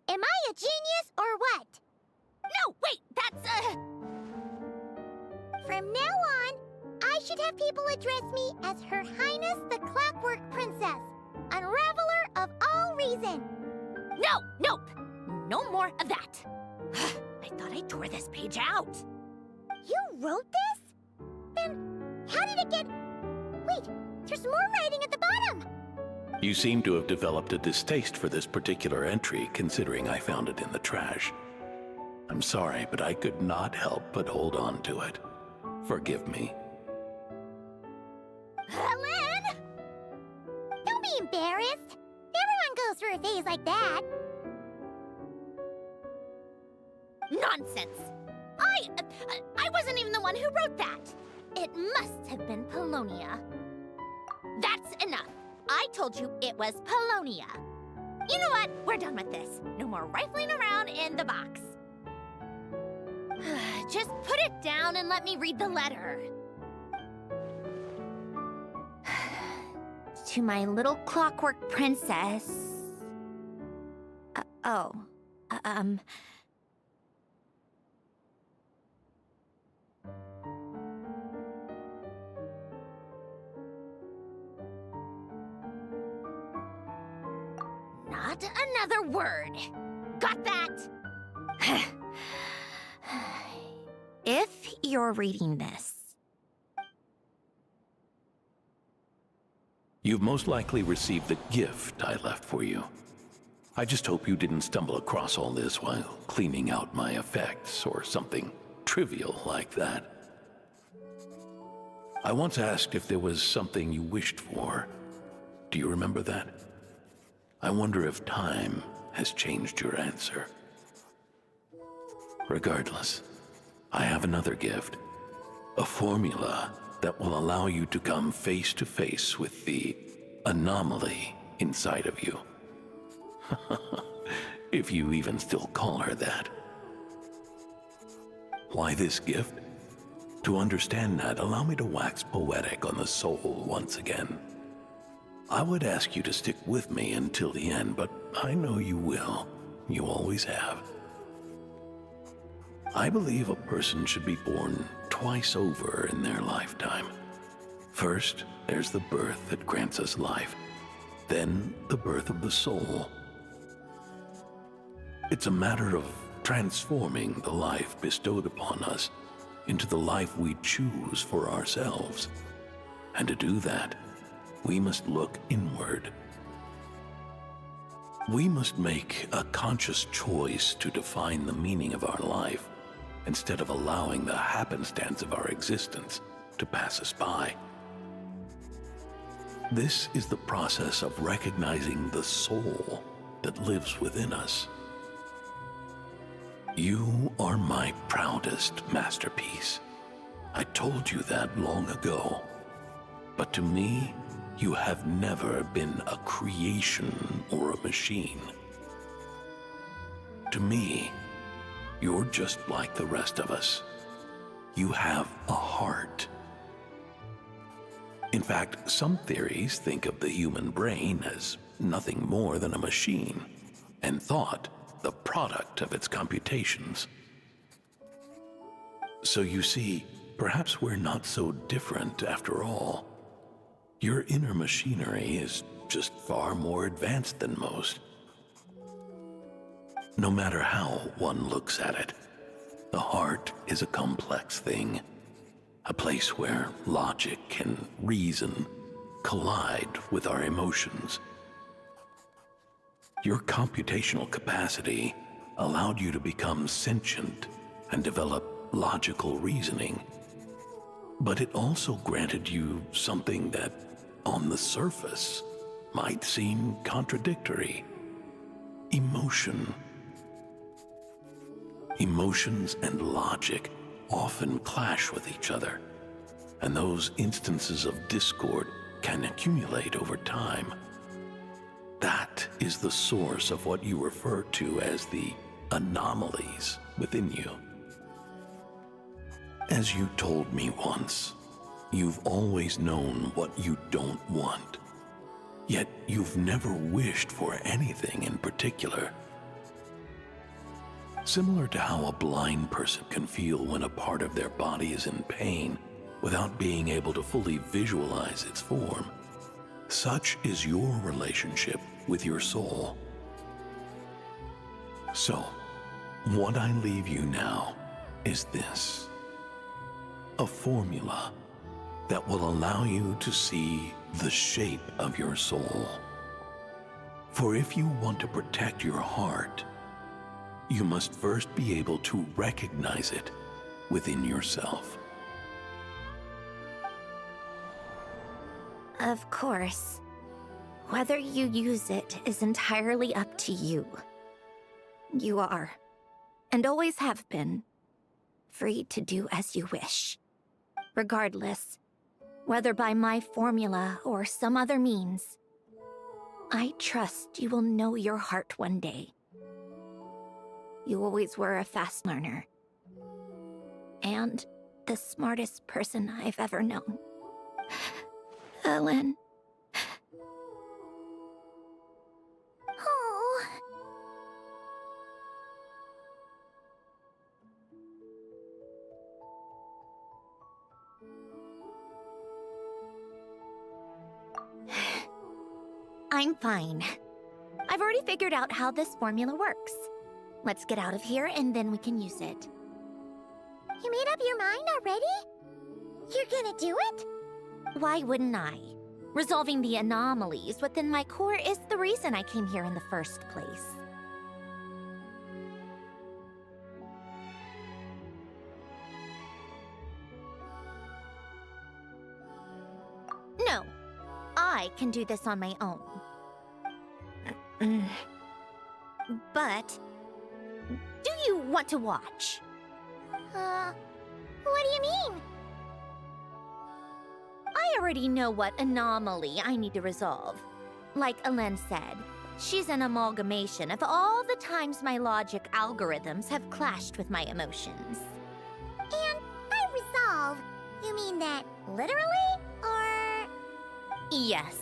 [SPEAKER 1] Am I a genius or what?
[SPEAKER 2] No, wait, that's
[SPEAKER 1] From now on, I should have people address me as Her Highness the Clockwork Princess, Unraveler of all reason.
[SPEAKER 2] No, nope, no more of that. I thought I tore this page out.
[SPEAKER 1] You wrote this? Then how did it get... Wait, there's more writing at the bottom.
[SPEAKER 8] You seem to have developed a distaste for this particular entry, considering I found it in the trash. I'm sorry, but I could not help but hold on to it. Forgive me.
[SPEAKER 1] Alen! Don't be embarrassed. Everyone goes through a phase like that.
[SPEAKER 2] Nonsense. I wasn't even the one who wrote that. It must have been Polonia. That's enough. I told you it was Polonia. You know what? We're done with this. No more rifling around in the box. Just put it down and let me read the letter. to my little clockwork princess. Oh. Not another word. Got that? If you're reading this,
[SPEAKER 8] You've most likely received the gift I left for you. I just hope you didn't stumble across all this while cleaning out my effects or something trivial like that. I once asked if there was something you wished for. Do you remember that? I wonder if time has changed your answer. Regardless, I have another gift. A formula that will allow you to come face to face with the anomaly inside of you. If you even still call her that. Why this gift? To understand that, allow me to wax poetic on the soul once again. I would ask you to stick with me until the end, but I know you will. You always have. I believe a person should be born twice over in their lifetime. First, there's the birth that grants us life. Then, the birth of the soul. It's a matter of transforming the life bestowed upon us into the life we choose for ourselves. And to do that, we must look inward. We must make a conscious choice to define the meaning of our life instead of allowing the happenstance of our existence to pass us by. This is the process of recognizing the soul that lives within us. You are my proudest masterpiece. I told you that long ago. But to me, you have never been a creation or a machine. To me, you're just like the rest of us. You have a heart. In fact, some theories think of the human brain as nothing more than a machine, and thought the product of its computations. So you see, perhaps we're not so different after all. Your inner machinery is just far more advanced than most. No matter how one looks at it, the heart is a complex thing, a place where logic and reason collide with our emotions. Your computational capacity allowed you to become sentient and develop logical reasoning. But it also granted you something that, on the surface, might seem contradictory: emotion. Emotions and logic often clash with each other, and those instances of discord can accumulate over time. That is the source of what you refer to as the anomalies within you. As you told me once, you've always known what you don't want, yet you've never wished for anything in particular. Similar to how a blind person can feel when a part of their body is in pain without being able to fully visualize its form, such is your relationship with your soul. So, what I leave you now is this: a formula that will allow you to see the shape of your soul. For if you want to protect your heart, you must first be able to recognize it within yourself.
[SPEAKER 2] of course, whether you use it is entirely up to you. You are, and always have been, free to do as you wish. Regardless, whether by my formula or some other means, I trust you will know your heart one day. You always were a fast learner, and the smartest person I've ever known. Ellen, I'm fine. I've already figured out how this formula works. Let's get out of here and then we can use it.
[SPEAKER 1] You made up your mind already? You're gonna do it?
[SPEAKER 2] Why wouldn't I? Resolving the anomalies within my core is the reason I came here in the first place. No, I can do this on my own. But, do you want to watch?
[SPEAKER 1] What do you mean?
[SPEAKER 2] I already know what anomaly I need to resolve. Like Alen said, she's an amalgamation of all the times my logic algorithms have clashed with my emotions.
[SPEAKER 1] And by resolve, you mean that literally? Or...
[SPEAKER 2] Yes.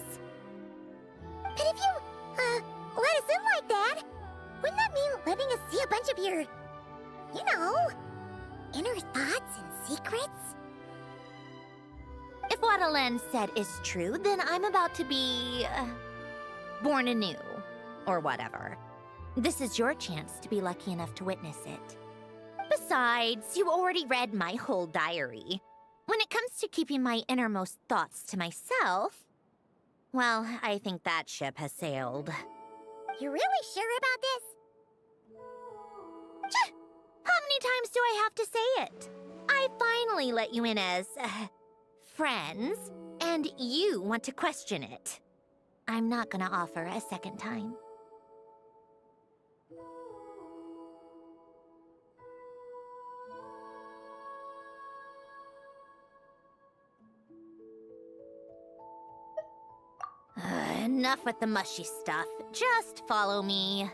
[SPEAKER 1] But if you, let us in like that, wouldn't that mean letting us see a bunch of your, you know, inner thoughts and secrets?
[SPEAKER 2] If what Alen said is true, then I'm about to be... born anew. Or whatever. This is your chance to be lucky enough to witness it. Besides, you already read my whole diary. When it comes to keeping my innermost thoughts to myself, well, I think that ship has sailed.
[SPEAKER 1] You really sure about this?
[SPEAKER 2] How many times do I have to say it? I finally let you in as... friends, and you want to question it. I'm not gonna offer a second time. Enough with the mushy stuff. Just follow me.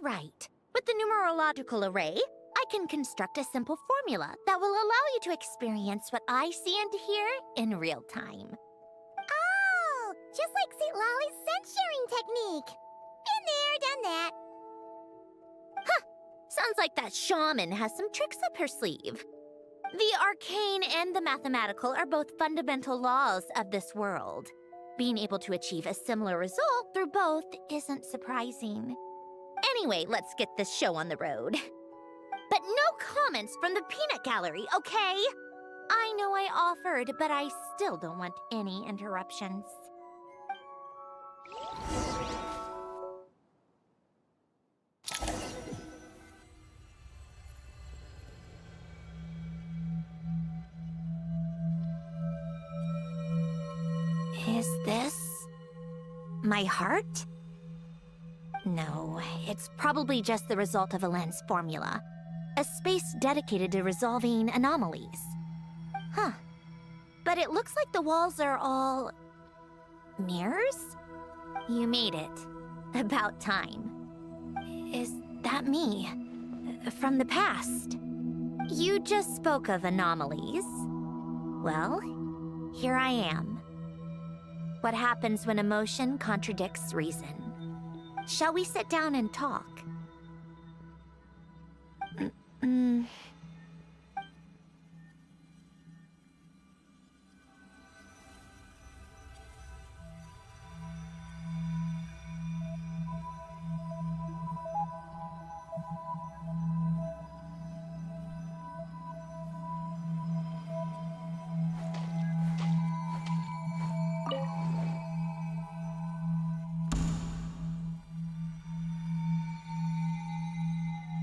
[SPEAKER 2] Right. With the numerological array, I can construct a simple formula that will allow you to experience what I see and hear in real time.
[SPEAKER 1] Oh, just like St. Lolly's scent-sharing technique. Been there, done that.
[SPEAKER 2] Huh! Sounds like that shaman has some tricks up her sleeve. The arcane and the mathematical are both fundamental laws of this world. Being able to achieve a similar result through both isn't surprising. Anyway, let's get this show on the road. But no comments from the peanut gallery, okay? I know I offered, but I still don't want any interruptions. Is this... my heart? No, it's probably just the result of Alen's formula. A space dedicated to resolving anomalies. Huh. But it looks like the walls are all... mirrors? You made it. About time. Is that me? From the past? You just spoke of anomalies. Well, here I am. What happens when emotion contradicts reason? Shall we sit down and talk?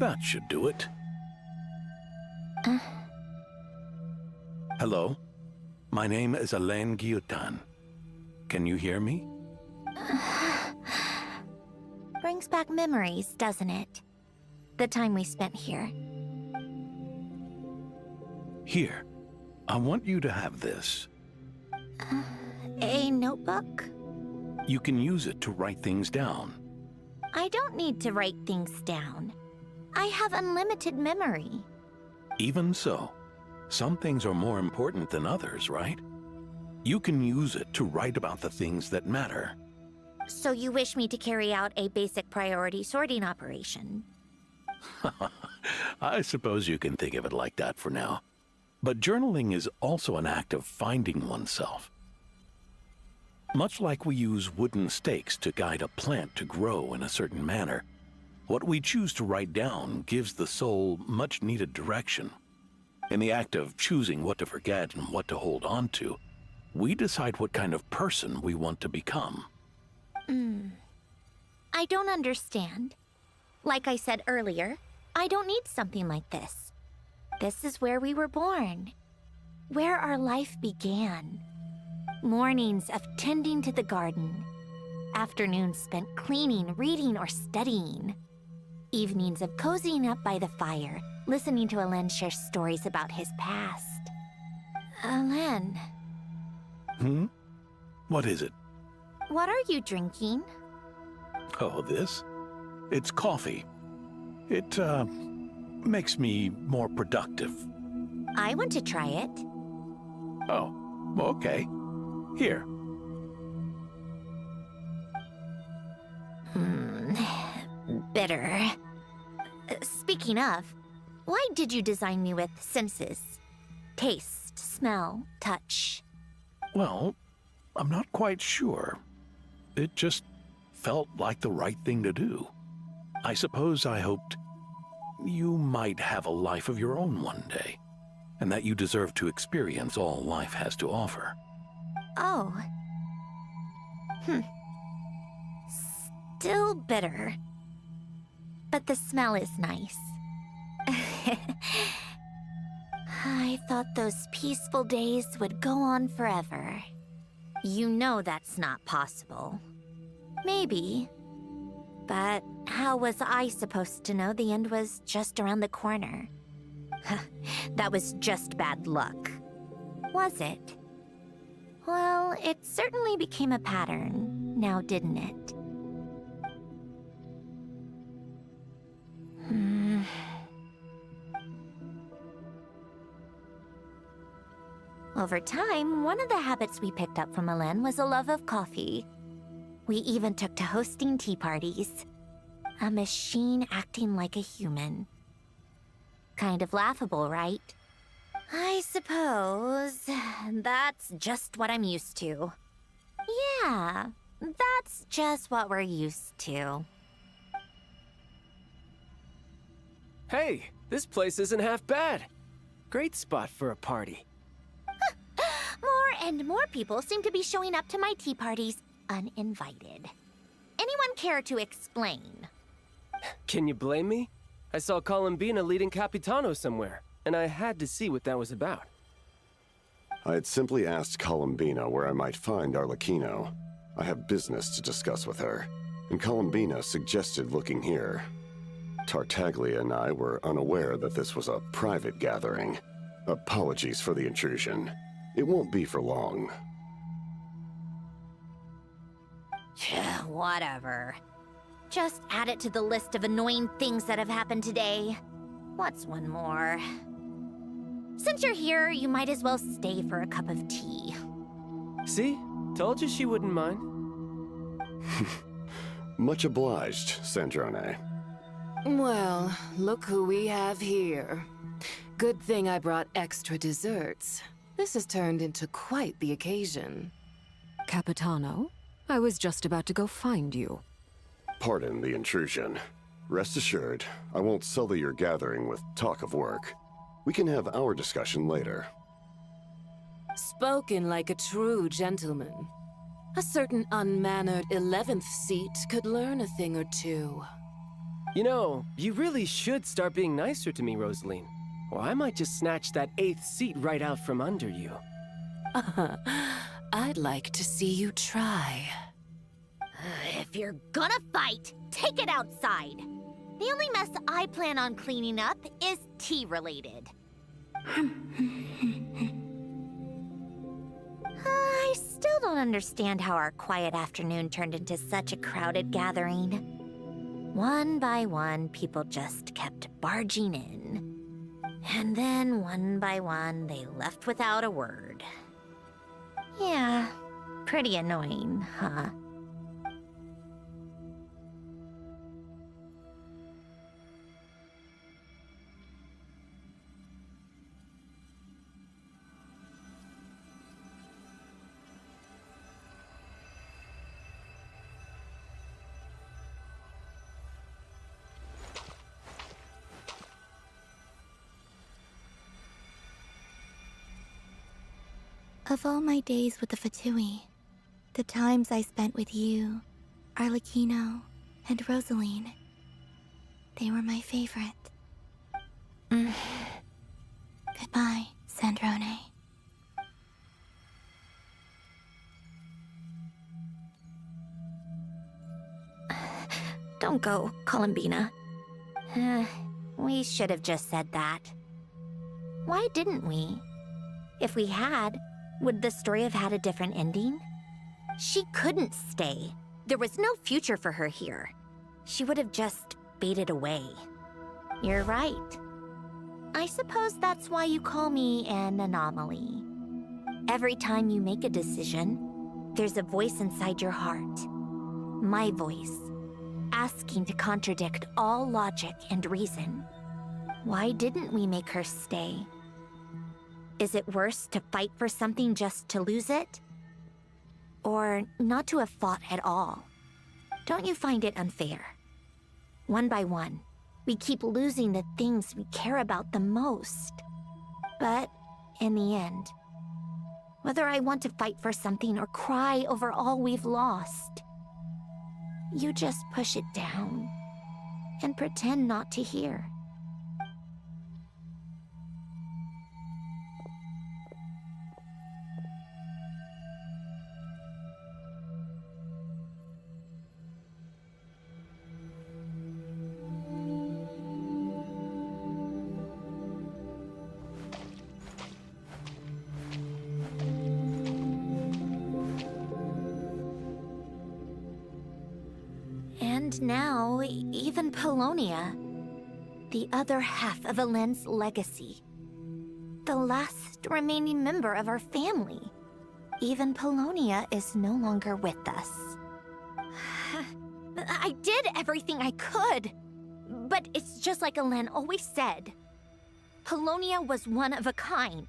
[SPEAKER 8] That should do it. Hello? My name is Alen Guillotin. Can you hear me?
[SPEAKER 2] Brings back memories, doesn't it? The time we spent here.
[SPEAKER 8] Here. I want you to have this.
[SPEAKER 2] A notebook?
[SPEAKER 8] You can use it to write things down.
[SPEAKER 2] I don't need to write things down. I have unlimited memory.
[SPEAKER 8] Even so, some things are more important than others, right? You can use it to write about the things that matter.
[SPEAKER 2] So you wish me to carry out a basic priority sorting operation?
[SPEAKER 8] I suppose you can think of it like that for now. But journaling is also an act of finding oneself. Much like we use wooden stakes to guide a plant to grow in a certain manner, what we choose to write down gives the soul much-needed direction. In the act of choosing what to forget and what to hold on to, we decide what kind of person we want to become.
[SPEAKER 2] I don't understand. Like I said earlier, I don't need something like this. This is where we were born, where our life began. Mornings of tending to the garden, afternoons spent cleaning, reading, or studying, evenings of cozying up by the fire, listening to Alen share stories about his past. Alen,
[SPEAKER 8] What is it?
[SPEAKER 2] what are you drinking?
[SPEAKER 8] Oh, this? It's coffee. It, makes me more productive.
[SPEAKER 2] I want to try it.
[SPEAKER 8] Oh, okay. Here.
[SPEAKER 2] Bitter. Speaking of, why did you design me with senses? Taste, smell, touch.
[SPEAKER 8] Well, I'm not quite sure. It just felt like the right thing to do. I suppose I hoped you might have a life of your own one day, and that you deserve to experience all life has to offer.
[SPEAKER 2] Oh. Still bitter. But the smell is nice. I thought those peaceful days would go on forever. You know that's not possible. Maybe. But how was I supposed to know the end was just around the corner? That was just bad luck. Was it? Well, it certainly became a pattern, now didn't it? Over time, one of the habits we picked up from Alen was a love of coffee. We even took to hosting tea parties. A machine acting like a human. Kind of laughable, right? I suppose that's just what I'm used to. Yeah, that's just what we're used to.
[SPEAKER 10] Hey, this place isn't half bad. Great spot for a party.
[SPEAKER 2] More and more people seem to be showing up to my tea parties uninvited. Anyone care to explain?
[SPEAKER 10] Can you blame me? I saw Columbina leading Capitano somewhere, and I had to see what that was about.
[SPEAKER 11] I had simply asked Columbina where I might find Arlecchino. I have business to discuss with her, and Columbina suggested looking here. Tartaglia and I were unaware that this was a private gathering. Apologies for the intrusion. It won't be for long.
[SPEAKER 2] Whatever. Just add it to the list of annoying things that have happened today. What's one more? Since you're here, you might as well stay for a cup of tea.
[SPEAKER 10] See? Told you she wouldn't mind.
[SPEAKER 11] Much obliged, Sandrone.
[SPEAKER 5] Well, look who we have here. Good thing I brought extra desserts. This has turned into quite the occasion. Capitano, I was just about to go find you.
[SPEAKER 11] Pardon the intrusion. Rest assured, I won't sully your gathering with talk of work. We can have our discussion later.
[SPEAKER 5] Spoken like a true gentleman. A certain unmannered 11th seat could learn a thing or two.
[SPEAKER 10] You know, you really should start being nicer to me, Rosaline. Or I might just snatch that 8th seat right out from under you.
[SPEAKER 5] I'd like to see you try.
[SPEAKER 2] If you're gonna fight, take it outside. The only mess I plan on cleaning up is tea-related. I still don't understand how our quiet afternoon turned into such a crowded gathering. One by one, people just kept barging in. And then, one by one, they left without a word. Yeah, pretty annoying, huh?
[SPEAKER 1] Of all my days with the Fatui, the times I spent with you, Arlecchino, and Rosaline, they were my favorite. Goodbye, Sandrone.
[SPEAKER 2] Don't go, Columbina. We should have just said that. Why didn't we? If we had, would the story have had a different ending? She couldn't stay. There was no future for her here. She would have just faded away. You're right. I suppose that's why you call me an anomaly. Every time you make a decision, there's a voice inside your heart. My voice, asking to contradict all logic and reason. Why didn't we make her stay? Is it worse to fight for something just to lose it? Or not to have fought at all? Don't you find it unfair? One by one, we keep losing the things we care about the most. But in the end, whether I want to fight for something or cry over all we've lost, you just push it down and pretend not to hear. And now, even Polonia, the other half of Elend's legacy, the last remaining member of our family, even Polonia is no longer with us. I did everything I could, but it's just like Elend always said. Polonia was one of a kind.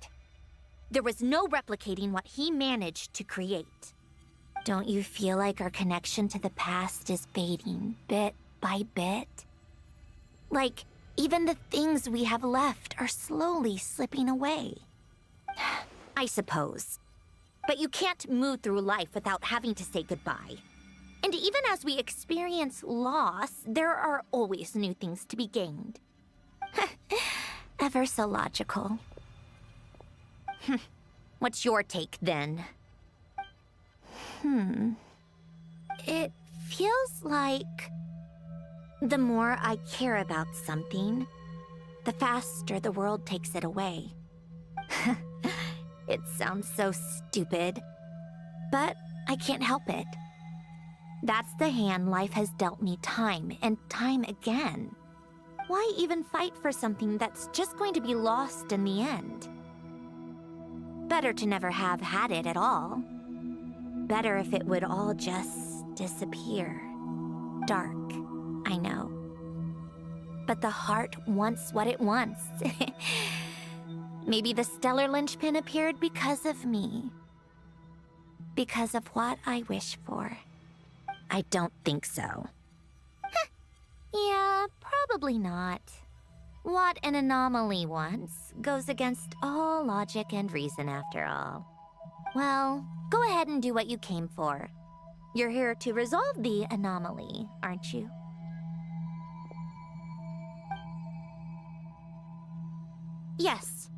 [SPEAKER 2] There was no replicating what he managed to create. Don't you feel like our connection to the past is fading bit by bit? Like, even the things we have left are slowly slipping away. I suppose. But you can't move through life without having to say goodbye. And even as we experience loss, there are always new things to be gained. Ever so logical. What's your take, then? It feels like the more I care about something, the faster the world takes it away. It sounds so stupid, but I can't help it. That's the hand life has dealt me time and time again. Why even fight for something that's just going to be lost in the end? Better to never have had it at all. Better if it would all just disappear. Dark, I know. But the heart wants what it wants. Maybe the stellar linchpin appeared because of me. Because of what I wish for. I don't think so. Yeah, probably not. What an anomaly wants goes against all logic and reason after all. Well, go ahead and do what you came for. You're here to resolve the anomaly, aren't you? Yes.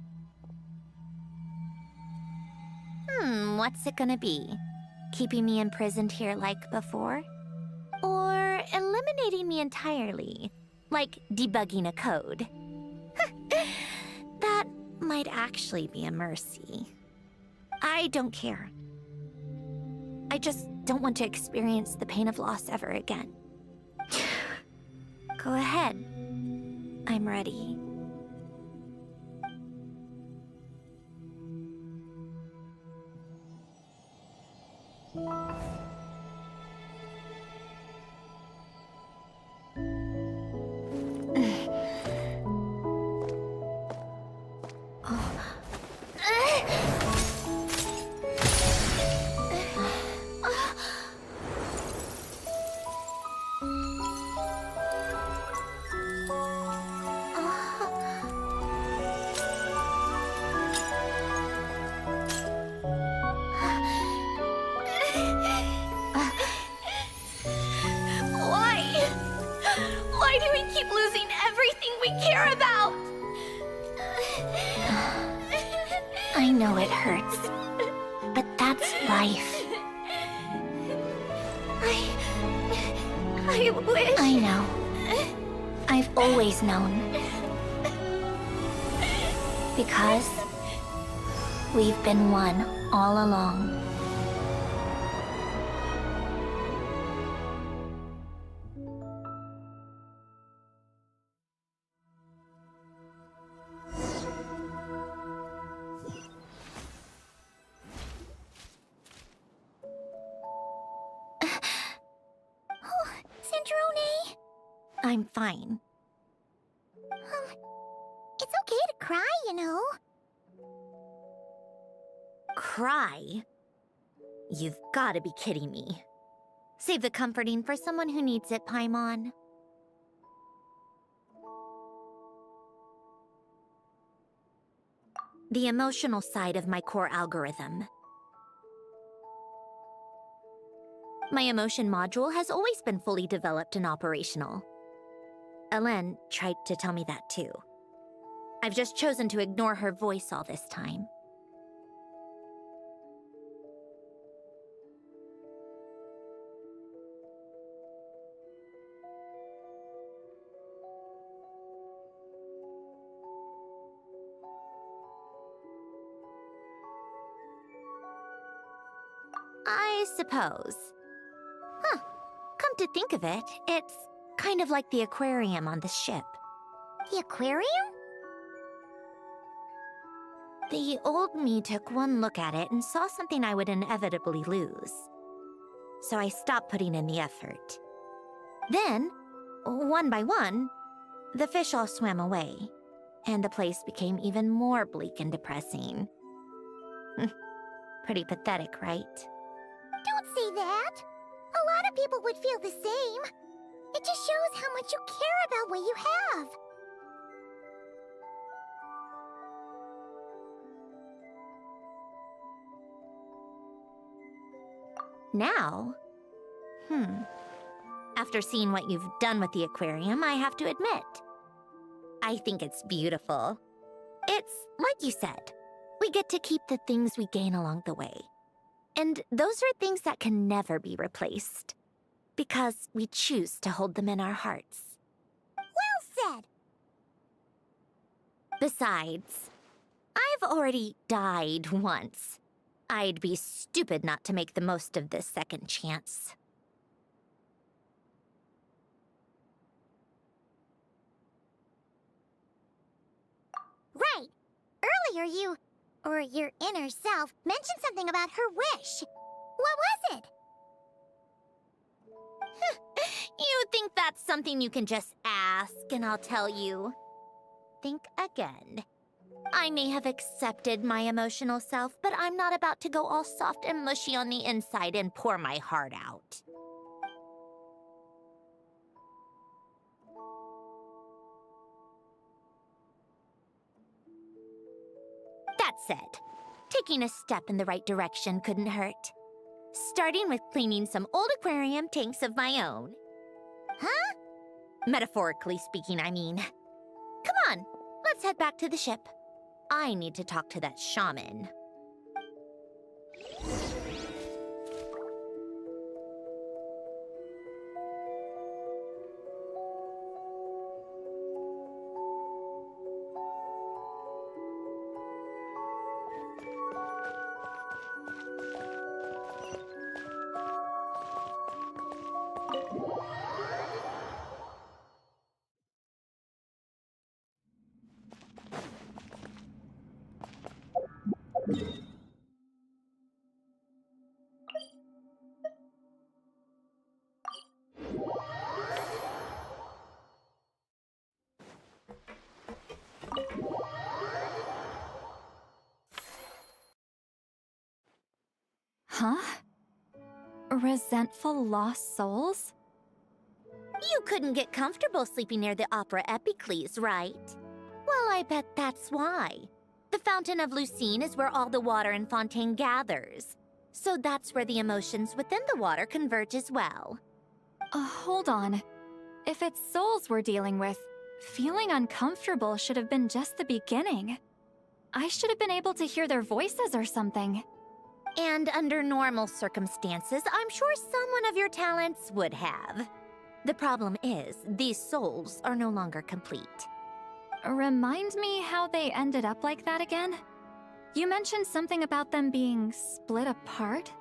[SPEAKER 2] What's it gonna be? Keeping me imprisoned here like before? Or eliminating me entirely, like debugging a code? That might actually be a mercy. I don't care. I just don't want to experience the pain of loss ever again. Go ahead. I'm ready. Why do we keep losing everything we care about?
[SPEAKER 9] I know it hurts, but that's life.
[SPEAKER 2] I wish...
[SPEAKER 9] I know. I've always known. Because we've been one all along.
[SPEAKER 1] Sandrone?
[SPEAKER 2] I'm fine.
[SPEAKER 1] It's okay to cry, you know.
[SPEAKER 2] Cry? You've got to be kidding me. Save the comforting for someone who needs it, Paimon. The emotional side of my core algorithm. My emotion module has always been fully developed and operational. Elen tried to tell me that too. I've just chosen to ignore her voice all this time. I suppose. Huh. Come to think of it, it's kind of like the aquarium on the ship.
[SPEAKER 1] The aquarium?
[SPEAKER 2] The old me took one look at it and saw something I would inevitably lose. So I stopped putting in the effort. Then, one by one, the fish all swam away, and the place became even more bleak and depressing. Pretty pathetic, right?
[SPEAKER 1] Don't say that. A lot of people would feel the same. It just shows how much you care about what you have.
[SPEAKER 2] Now? After seeing what you've done with the aquarium, I have to admit, I think it's beautiful. It's like you said, we get to keep the things we gain along the way. And those are things that can never be replaced, because we choose to hold them in our hearts.
[SPEAKER 1] Well said.
[SPEAKER 2] Besides, I've already died once. I'd be stupid not to make the most of this second chance.
[SPEAKER 1] Right. Earlier you, or your inner self, mentioned something about her wish. What was it?
[SPEAKER 2] You think that's something you can just ask, and I'll tell you. Think again. I may have accepted my emotional self, but I'm not about to go all soft and mushy on the inside and pour my heart out. That said, taking a step in the right direction couldn't hurt. Starting with cleaning some old aquarium tanks of my own.
[SPEAKER 1] Huh?
[SPEAKER 2] Metaphorically speaking, I mean. Come on, let's head back to the ship. I need to talk to that shaman.
[SPEAKER 4] Resentful lost souls?
[SPEAKER 2] You couldn't get comfortable sleeping near the Opera Epicles, right? Well, I bet that's why. The Fountain of Lucine is where all the water in Fontaine gathers. So that's where the emotions within the water converge as well.
[SPEAKER 4] Hold on. If it's souls we're dealing with, feeling uncomfortable should have been just the beginning. I should have been able to hear their voices or something.
[SPEAKER 2] And under normal circumstances, I'm sure someone of your talents would have. The problem is, these souls are no longer complete.
[SPEAKER 4] Remind me how they ended up like that again? You mentioned something about them being split apart?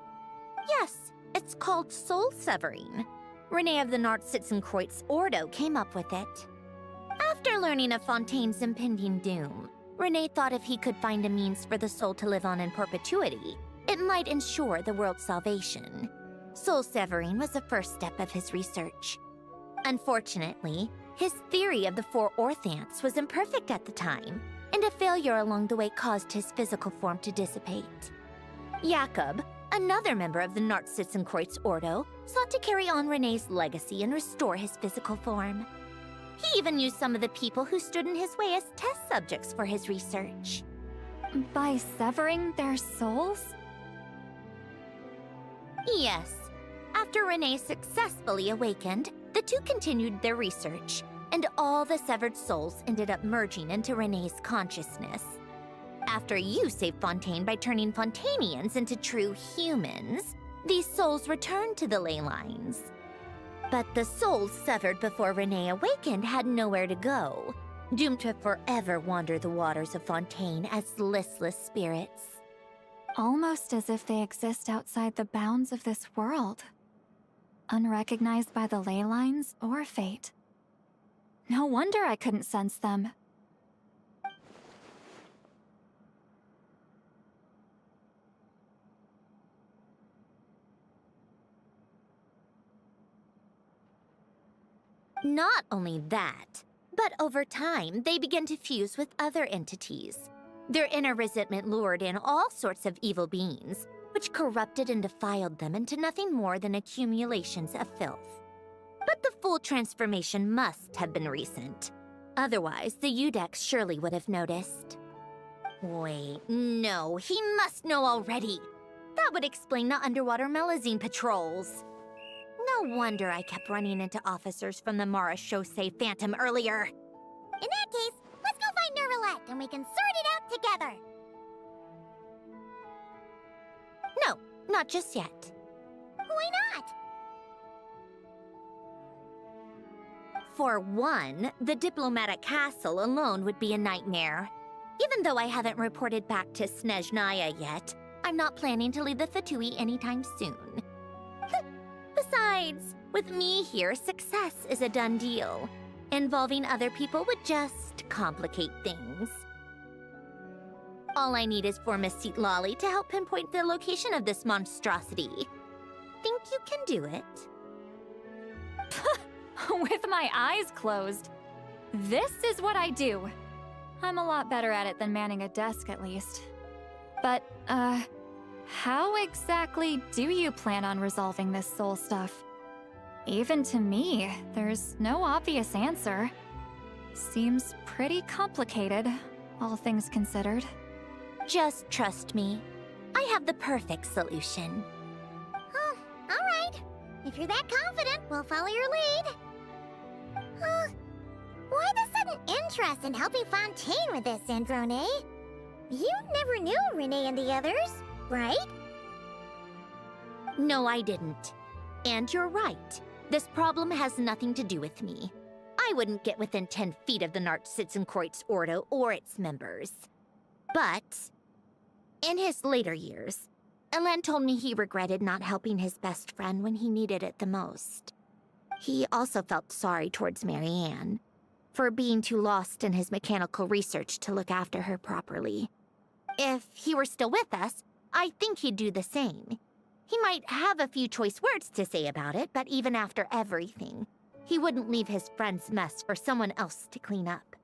[SPEAKER 2] Yes, it's called soul severing. Renee of the Nartsitzenkreuz Ordo came up with it. After learning of Fontaine's impending doom, Renee thought if he could find a means for the soul to live on in perpetuity, it might ensure the world's salvation. Soul severing was the first step of his research. Unfortunately, his theory of the four orthants was imperfect at the time, and a failure along the way caused his physical form to dissipate. Jakob, another member of the Nartsitzenkreuz Ordo, sought to carry on Renee's legacy and restore his physical form. He even used some of the people who stood in his way as test subjects for his research.
[SPEAKER 4] By severing their souls?
[SPEAKER 2] Yes. After Renee successfully awakened, the two continued their research, and all the severed souls ended up merging into Renee's consciousness. After you saved Fontaine by turning Fontainians into true humans, these souls returned to the ley lines. But the souls severed before Renee awakened had nowhere to go, doomed to forever wander the waters of Fontaine as listless spirits.
[SPEAKER 4] Almost as if they exist outside the bounds of this world. Unrecognized by the ley lines or fate. No wonder I couldn't sense them.
[SPEAKER 2] Not only that, but over time, they began to fuse with other entities. Their inner resentment lured in all sorts of evil beings, which corrupted and defiled them into nothing more than accumulations of filth. But the full transformation must have been recent. Otherwise, the Udex surely would have noticed. Wait, no, he must know already. That would explain the underwater Melazine patrols. No wonder I kept running into officers from the Mara Chaussee Phantom earlier.
[SPEAKER 1] In that case, let's go find Nervalette and we can sort it out together.
[SPEAKER 2] No, not just yet.
[SPEAKER 1] Why not?
[SPEAKER 2] For one, the diplomatic castle alone would be a nightmare. Even though I haven't reported back to Snezhnaya yet, I'm not planning to leave the Fatui anytime soon. Besides, with me here, success is a done deal. Involving other people would just complicate things. All I need is for Miss Lolly to help pinpoint the location of this monstrosity. Think you can do it?
[SPEAKER 4] With my eyes closed. This is what I do. I'm a lot better at it than manning a desk, at least. But, how exactly do you plan on resolving this soul stuff? Even to me, there's no obvious answer. Seems pretty complicated, all things considered.
[SPEAKER 2] Just trust me. I have the perfect solution.
[SPEAKER 1] Oh, all right. If you're that confident, we'll follow your lead. Why the sudden interest in helping Fontaine with this, Androne? You never knew Renee and the others, right?
[SPEAKER 2] No, I didn't. And you're right. This problem has nothing to do with me. I wouldn't get within 10 feet of the Nartsitzenkreuz Ordo or its members. But in his later years, Elan told me he regretted not helping his best friend when he needed it the most. He also felt sorry towards Marianne for being too lost in his mechanical research to look after her properly. If he were still with us, I think he'd do the same. He might have a few choice words to say about it, but even after everything, he wouldn't leave his friend's mess for someone else to clean up.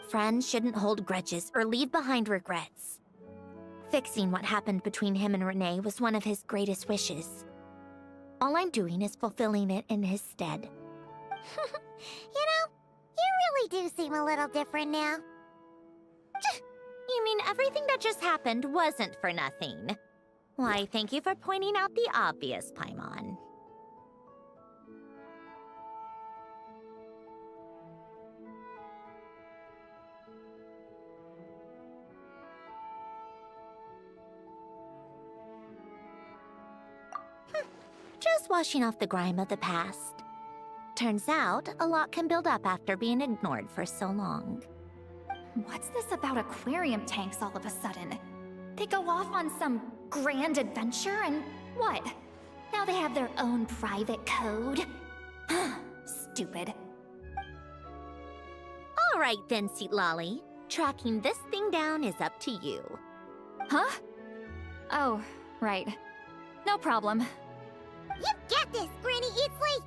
[SPEAKER 2] Friends shouldn't hold grudges or leave behind regrets. Fixing what happened between him and Renee was one of his greatest wishes. All I'm doing is fulfilling it in his stead.
[SPEAKER 1] You know, you really do seem a little different now.
[SPEAKER 2] You mean everything that just happened wasn't for nothing? Why, thank you for pointing out the obvious, Paimon. Just washing off the grime of the past. Turns out, a lot can build up after being ignored for so long.
[SPEAKER 4] What's this about aquarium tanks all of a sudden? They go off on some grand adventure and what? Now they have their own private code? Stupid.
[SPEAKER 2] All right then, Lolly. Tracking this thing down is up to you.
[SPEAKER 4] Huh? Oh, right. No problem.
[SPEAKER 1] You get this, Granny Eatsley!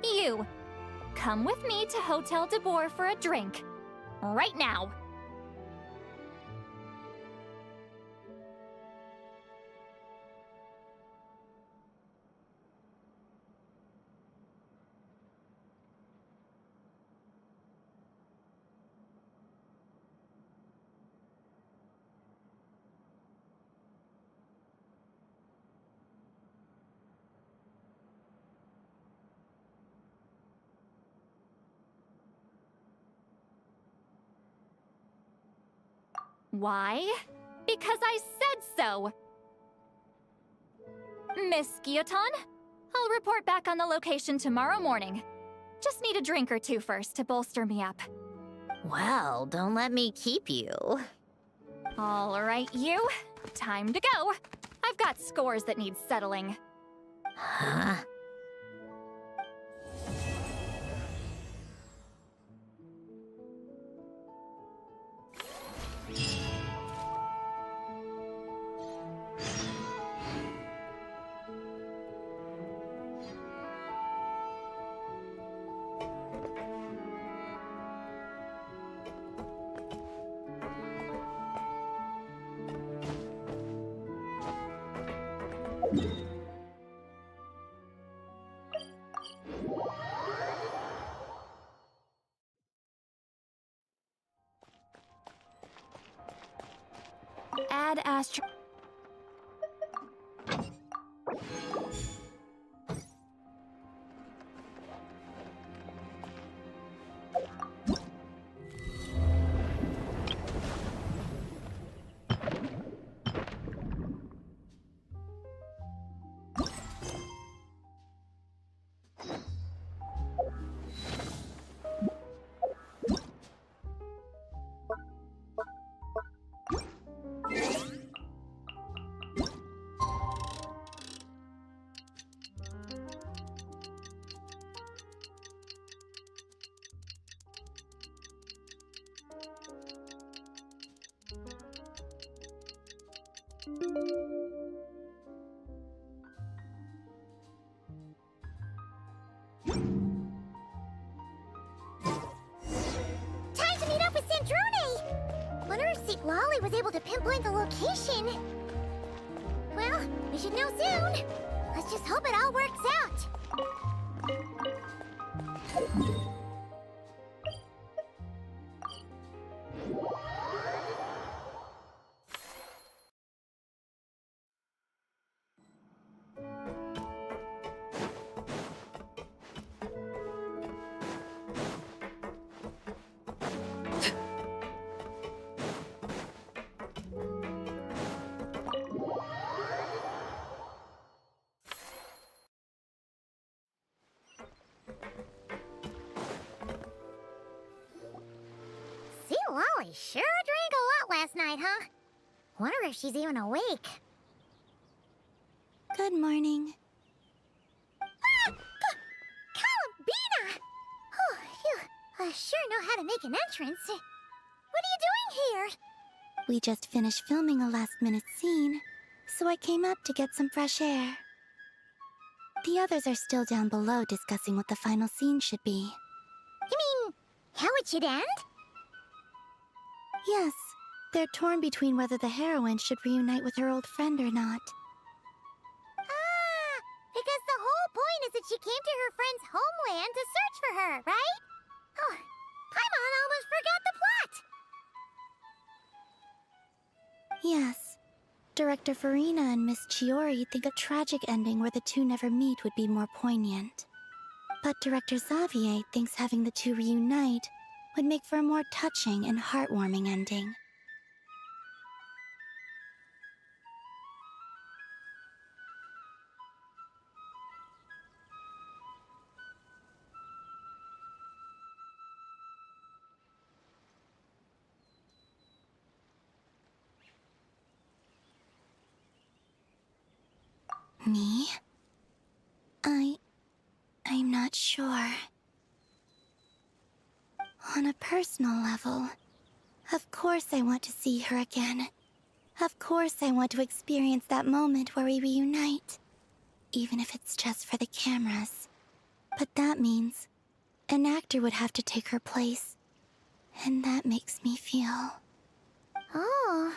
[SPEAKER 4] You! Come with me to Hotel de Boer for a drink. Right now! Why? Because I said so! Miss Guillotin, I'll report back on the location tomorrow morning. Just need a drink or two first to bolster me up.
[SPEAKER 2] Well, don't let me keep you.
[SPEAKER 4] All right, you. Time to go. I've got scores that need settling.
[SPEAKER 2] Huh?
[SPEAKER 4] Add Astro...
[SPEAKER 1] Time to meet up with Sandrone! Wonder if Seat Lolly was able to pinpoint the location. Well, we should know soon. Let's just hope it all works out. Seat Lolly sure drank a lot last night, huh? Wonder if she's even awake. Good morning. Ah! Columbina! Oh, you sure know how to make an entrance. What are you doing here? We just finished filming a last-minute scene, so I came up to get some fresh air. The others are still down below discussing what the final scene should be. You mean, how it should end? Yes. They're torn between whether the heroine should reunite with her old friend or not. Ah! Because the whole point is that she came to her friend's homeland to search for her, right? Oh, Paimon almost forgot the plot! Yes. Director Farina and Miss Chiori think a tragic ending where the two never meet would be more poignant. But Director Xavier thinks having the two reunite would make for a more touching and heartwarming ending. Me? I'm not sure. On a personal level, of course I want to see her again. Of course I want to experience that moment where we reunite. Even if it's just for the cameras. But that means an actor would have to take her place. And that makes me feel... Oh...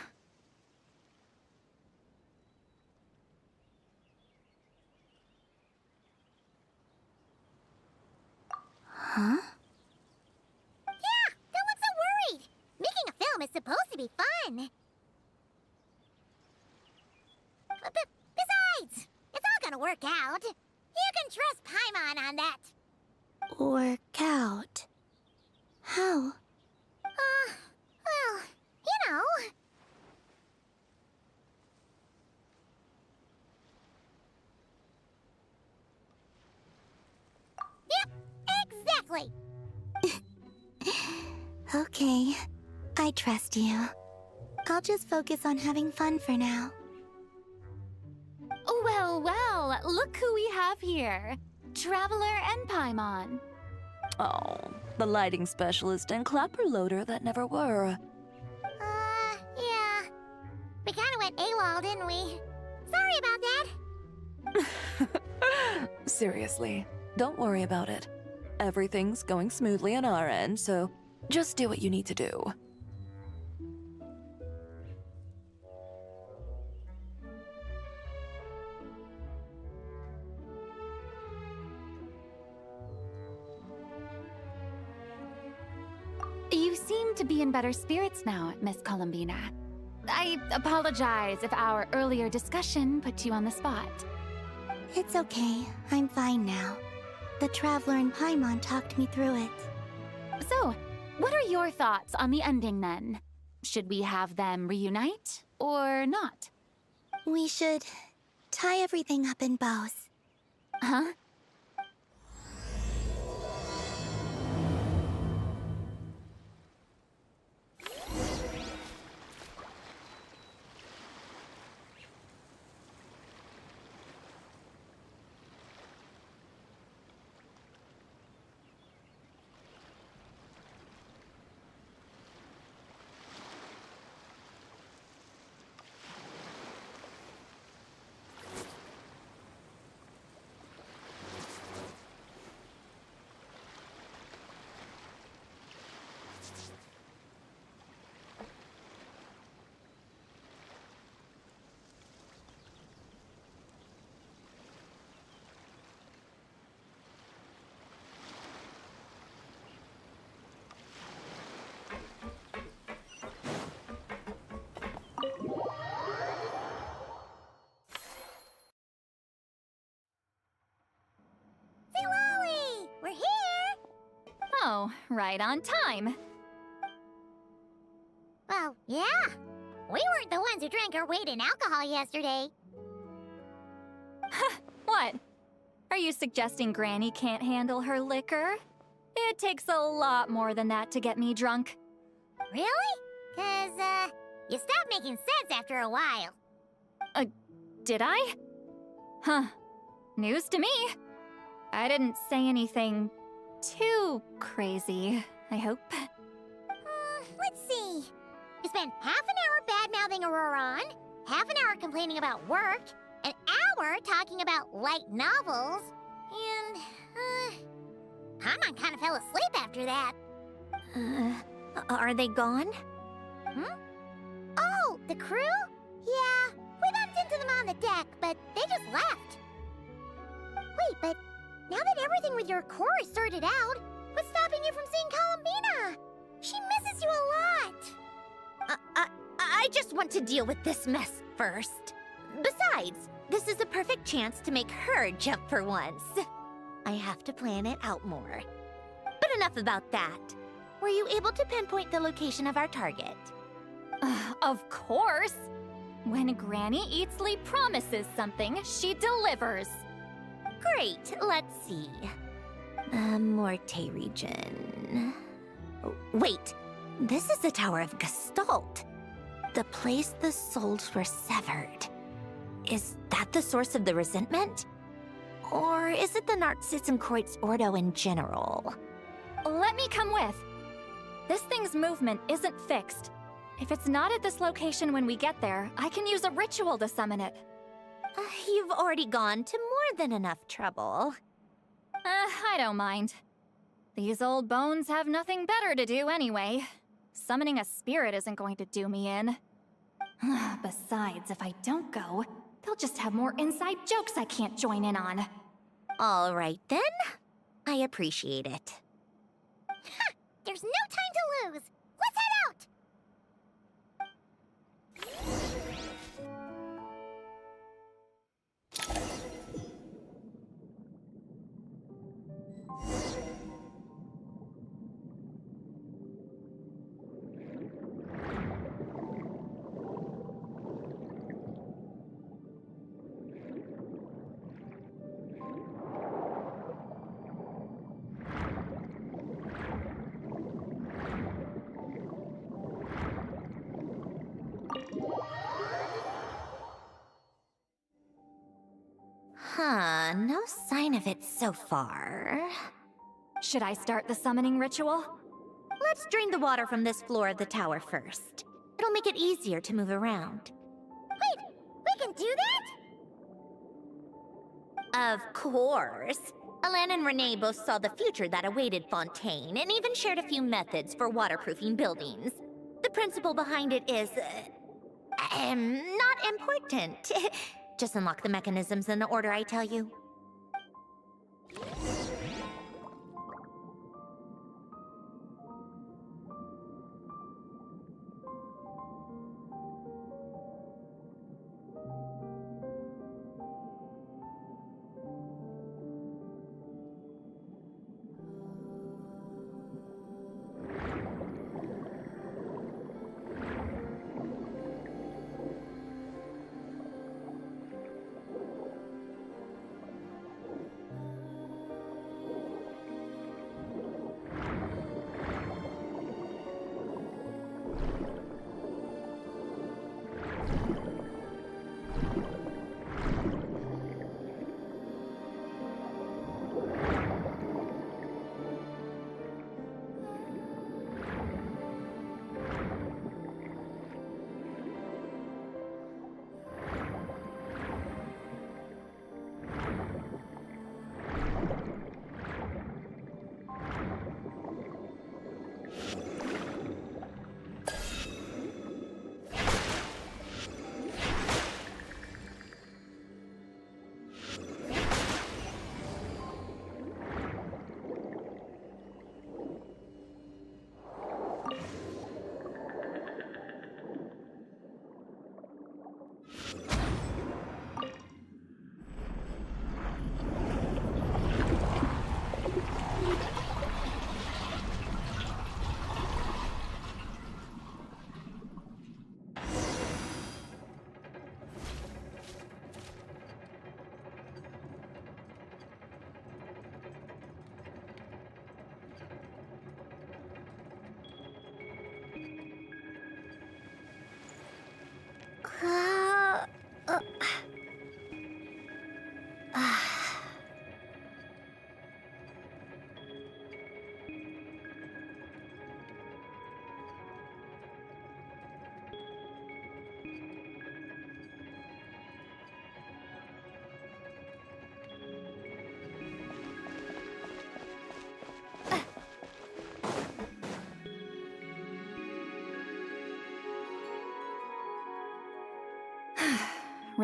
[SPEAKER 1] Huh? Yeah, don't look so worried. Making a film is supposed to be fun. Besides, it's all gonna work out. You can trust Paimon on that. Work out? How? Well, you know. Yep, exactly. Okay, I trust you. I'll just focus on having fun for now.
[SPEAKER 4] Well, well, look who we have here. Traveler and Paimon.
[SPEAKER 12] Oh, the lighting specialist and clapper loader that never were.
[SPEAKER 1] Yeah. We kinda went AWOL, didn't we? Sorry about that.
[SPEAKER 12] Seriously, don't worry about it. Everything's going smoothly on our end, so just do what you need to do.
[SPEAKER 4] You seem to be in better spirits now, Miss Columbina. I apologize if our earlier discussion put you on the spot.
[SPEAKER 1] It's okay. I'm fine now. The Traveler and Paimon talked me through it.
[SPEAKER 4] So, what are your thoughts on the ending then? Should we have them reunite or not?
[SPEAKER 1] We should tie everything up in bows.
[SPEAKER 4] Huh?
[SPEAKER 1] Ziwali! We're here!
[SPEAKER 4] Oh, right on time.
[SPEAKER 1] Well, yeah. We weren't the ones who drank our weight in alcohol yesterday.
[SPEAKER 4] What? Are you suggesting Granny can't handle her liquor? It takes a lot more than that to get me drunk.
[SPEAKER 1] Really? 'Cause, you stopped making sense after a while.
[SPEAKER 4] Did I? Huh. News to me. I didn't say anything too crazy, I hope.
[SPEAKER 1] Let's see. You spent half an hour bad-mouthing Auroron, half an hour complaining about work, an hour talking about light novels, and, Paimon kind of fell asleep after that.
[SPEAKER 2] Are they gone?
[SPEAKER 1] Oh, the crew? Yeah, we bumped into them on the deck, but they just left. Wait, but now that everything with your core is sorted out, what's stopping you from seeing Columbina? She misses you a lot.
[SPEAKER 2] I just want to deal with this mess first. Besides, this is a perfect chance to make her jump for once. I have to plan it out more. But enough about that. Were you able to pinpoint the location of our target?
[SPEAKER 4] Of course! When Granny Eatsley promises something, she delivers.
[SPEAKER 2] Great, let's see. Morte region. Wait, this is the Tower of Gestalt. The place the souls were severed. Is that the source of the resentment? Or is it the Narzissen-Kreuz Ordo in general?
[SPEAKER 4] Let me come with. This thing's movement isn't fixed. If it's not at this location when we get there, I can use a ritual to summon it.
[SPEAKER 2] You've already gone to more than enough trouble.
[SPEAKER 4] I don't mind. These old bones have nothing better to do anyway. Summoning a spirit isn't going to do me in. Besides, if I don't go, they'll just have more inside jokes I can't join in on.
[SPEAKER 2] All right then. I appreciate it.
[SPEAKER 1] There's no time to lose. Let's head out.
[SPEAKER 2] No sign of it so far.
[SPEAKER 4] Should I start the summoning ritual?
[SPEAKER 2] Let's drain the water from this floor of the tower first. It'll make it easier to move around.
[SPEAKER 1] Wait, we can do that?
[SPEAKER 2] Of course. Alan and Renee both saw the future that awaited Fontaine and even shared a few methods for waterproofing buildings. The principle behind it is... not important. Just unlock the mechanisms in the order I tell you.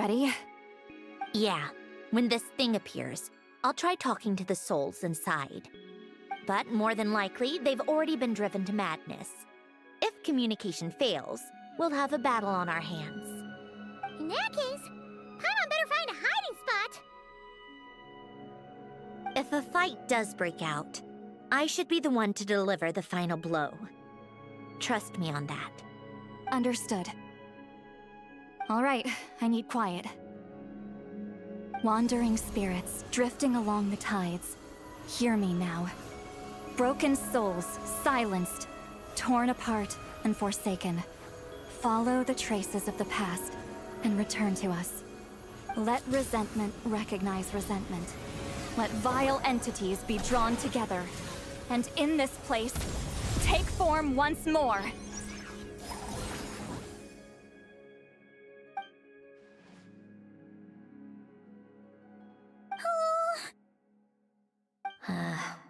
[SPEAKER 4] Ready?
[SPEAKER 2] Yeah, when this thing appears, I'll try talking to the souls inside. But more than likely, they've already been driven to madness. If communication fails, we'll have a battle on our hands.
[SPEAKER 1] In that case, Paimon better find a hiding spot.
[SPEAKER 2] If a fight does break out, I should be the one to deliver the final blow. Trust me on that.
[SPEAKER 4] Understood. All right, I need quiet. Wandering spirits drifting along the tides. Hear me now. Broken souls, silenced, torn apart, and forsaken. Follow the traces of the past and return to us. Let resentment recognize resentment. Let vile entities be drawn together. And in this place, take form once more.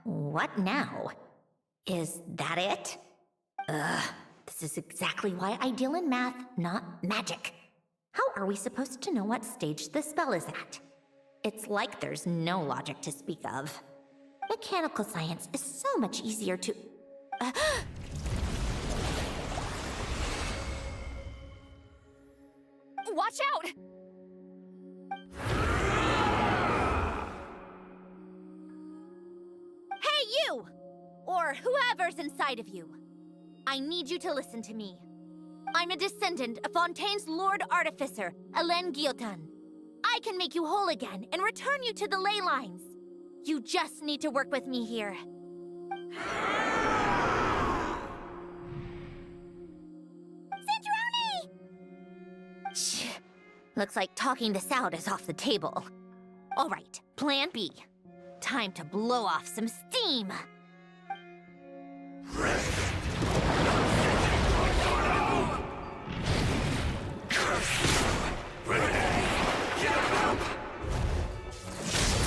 [SPEAKER 2] What now? Is that it? This is exactly why I deal in math, not magic. How are we supposed to know what stage the spell is at? It's like there's no logic to speak of. Mechanical science is so much easier to...
[SPEAKER 4] Watch out!
[SPEAKER 2] Hey, you! Or whoever's inside of you. I need you to listen to me. I'm a descendant of Fontaine's Lord Artificer, Hélène Guillotin. I can make you whole again and return you to the ley lines. You just need to work with me here.
[SPEAKER 1] Centrone!
[SPEAKER 2] Shh. Looks like talking this out is off the table. All right, plan B. Time to blow off some steam.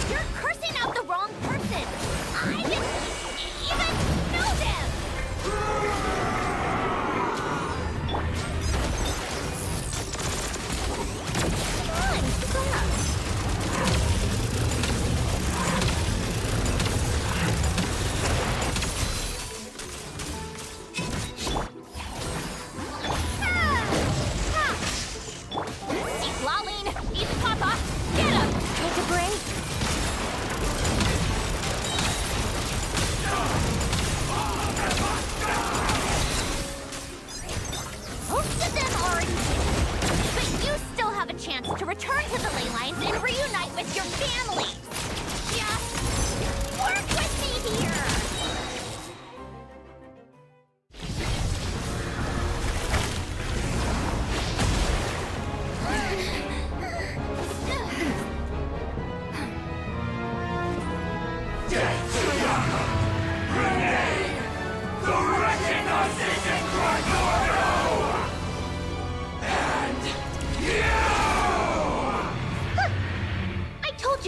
[SPEAKER 2] You're cursing out the wrong person! I didn't even know them! Come on, keep up! To return to the ley lines and reunite with your family. Just work with me here.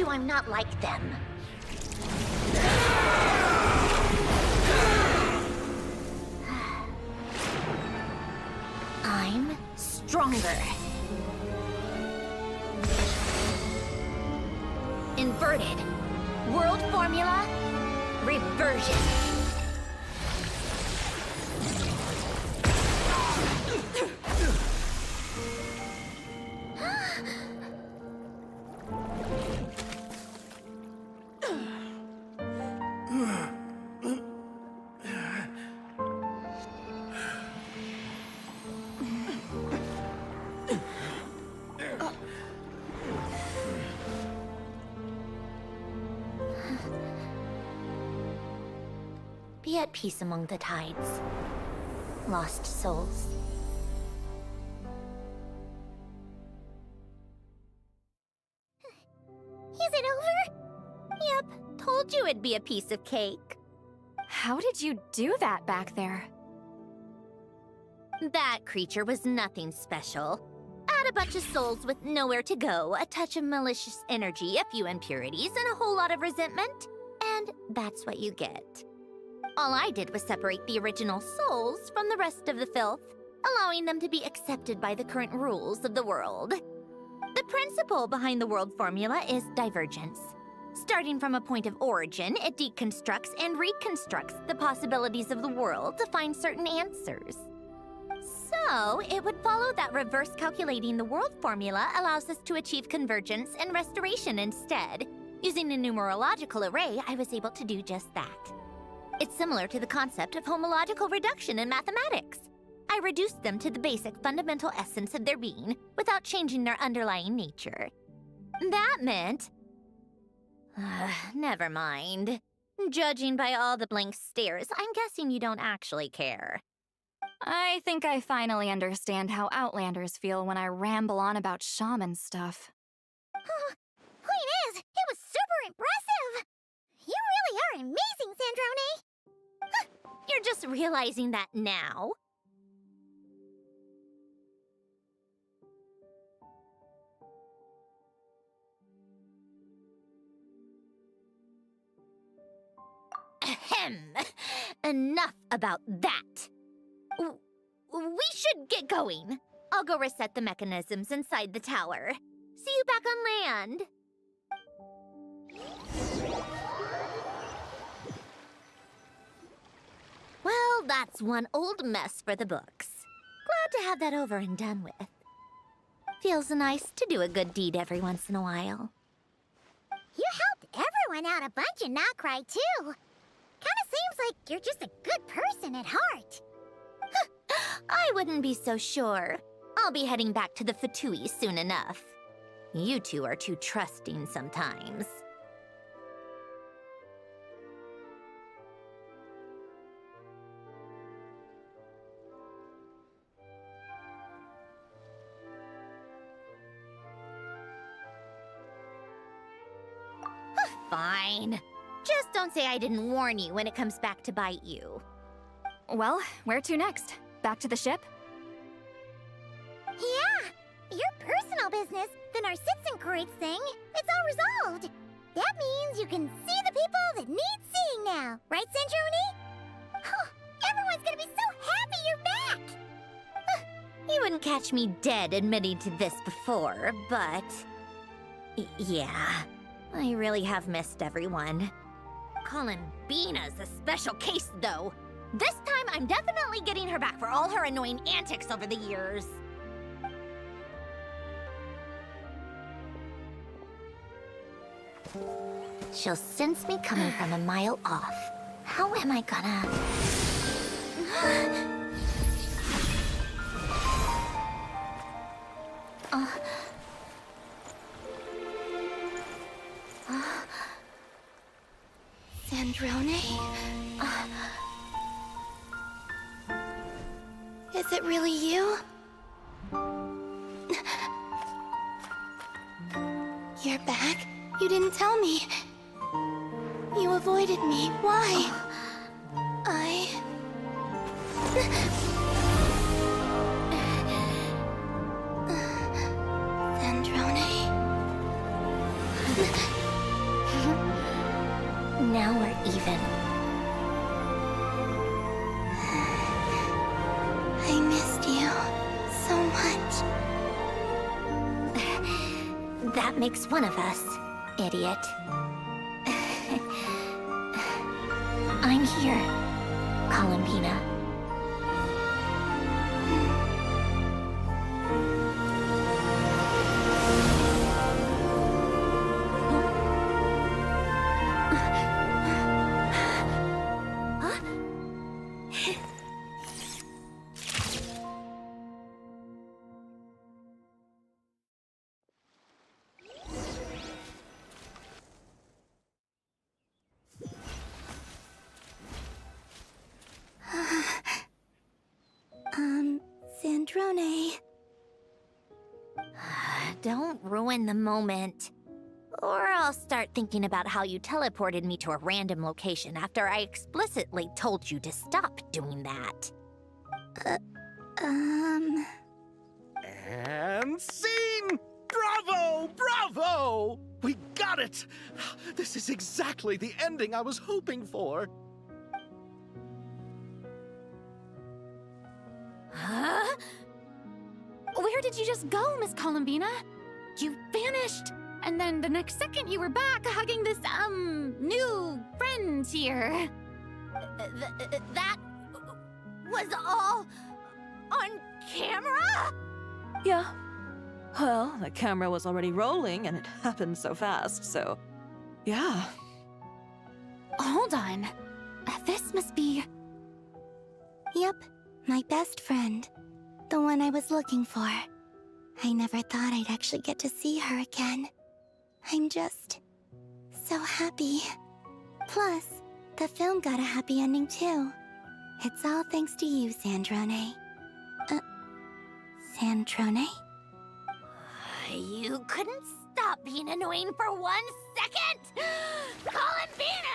[SPEAKER 2] I'm not like them. I'm stronger. Inverted. World formula. Reversion. Be at peace among the tides. Lost souls.
[SPEAKER 1] Is it over?
[SPEAKER 2] Yep, told you it'd be a piece of cake.
[SPEAKER 4] How did you do that back there?
[SPEAKER 2] That creature was nothing special. Add a bunch of souls with nowhere to go, a touch of malicious energy, a few impurities, and a whole lot of resentment. And that's what you get. All I did was separate the original souls from the rest of the filth, allowing them to be accepted by the current rules of the world. The principle behind the world formula is divergence. Starting from a point of origin, it deconstructs and reconstructs the possibilities of the world to find certain answers. So, it would follow that reverse calculating the world formula allows us to achieve convergence and restoration instead. Using a numerological array, I was able to do just that. It's similar to the concept of homological reduction in mathematics. I reduced them to the basic fundamental essence of their being without changing their underlying nature. That meant... never mind. Judging by all the blank stares, I'm guessing you don't actually care.
[SPEAKER 4] I think I finally understand how Outlanders feel when I ramble on about shaman stuff.
[SPEAKER 1] Point is, it was super impressive! You really are amazing, Sandrone!
[SPEAKER 2] You're just realizing that now? Ahem. Enough about that. We should get going. I'll go reset the mechanisms inside the tower. See you back on land. Well, that's one old mess for the books. Glad to have that over and done with. Feels nice to do a good deed every once in a while.
[SPEAKER 1] You helped everyone out a bunch and not cry, too. Kinda seems like you're just a good person at heart.
[SPEAKER 2] I wouldn't be so sure. I'll be heading back to the VIII soon enough. You two are too trusting sometimes. Fine. Just don't say I didn't warn you when it comes back to bite you.
[SPEAKER 4] Well, where to next? Back to the ship?
[SPEAKER 1] Yeah, your personal business, the Narcitsan Courates thing, it's all resolved. That means you can see the people that need seeing now, right, Sanjoni? Everyone's gonna be so happy you're back!
[SPEAKER 2] You wouldn't catch me dead admitting to this before, but... yeah, I really have missed everyone. Columbina's a special case, though. This time, I'm definitely getting her back for all her annoying antics over the years. She'll sense me coming from a mile off. How am I gonna...
[SPEAKER 9] Sandrone? Is it really you? You're back? You didn't tell me. You avoided me. Why? Sandrone?
[SPEAKER 2] Now we're even.
[SPEAKER 9] I missed you so much.
[SPEAKER 2] That makes one of us, idiot. I'm here, Columbina.
[SPEAKER 9] Sandrone.
[SPEAKER 2] Don't ruin the moment. Or I'll start thinking about how you teleported me to a random location after I explicitly told you to stop doing that.
[SPEAKER 3] And scene! Bravo! Bravo! We got it! This is exactly the ending I was hoping for.
[SPEAKER 2] Huh?
[SPEAKER 4] Where did you just go, Miss Columbina? you vanished. And then the next second you were back hugging this, new friend here.
[SPEAKER 2] That was all on camera?
[SPEAKER 12] Yeah. Well, the camera was already rolling and it happened so fast, so. Yeah.
[SPEAKER 4] Hold on. This must be...
[SPEAKER 1] Yep, my best friend. The one I was looking for. I never thought I'd actually get to see her again. I'm just... so happy. Plus, the film got a happy ending too. It's all thanks to you, Sandrone. Sandrone?
[SPEAKER 2] You couldn't stop being annoying for 1 second! Columbina!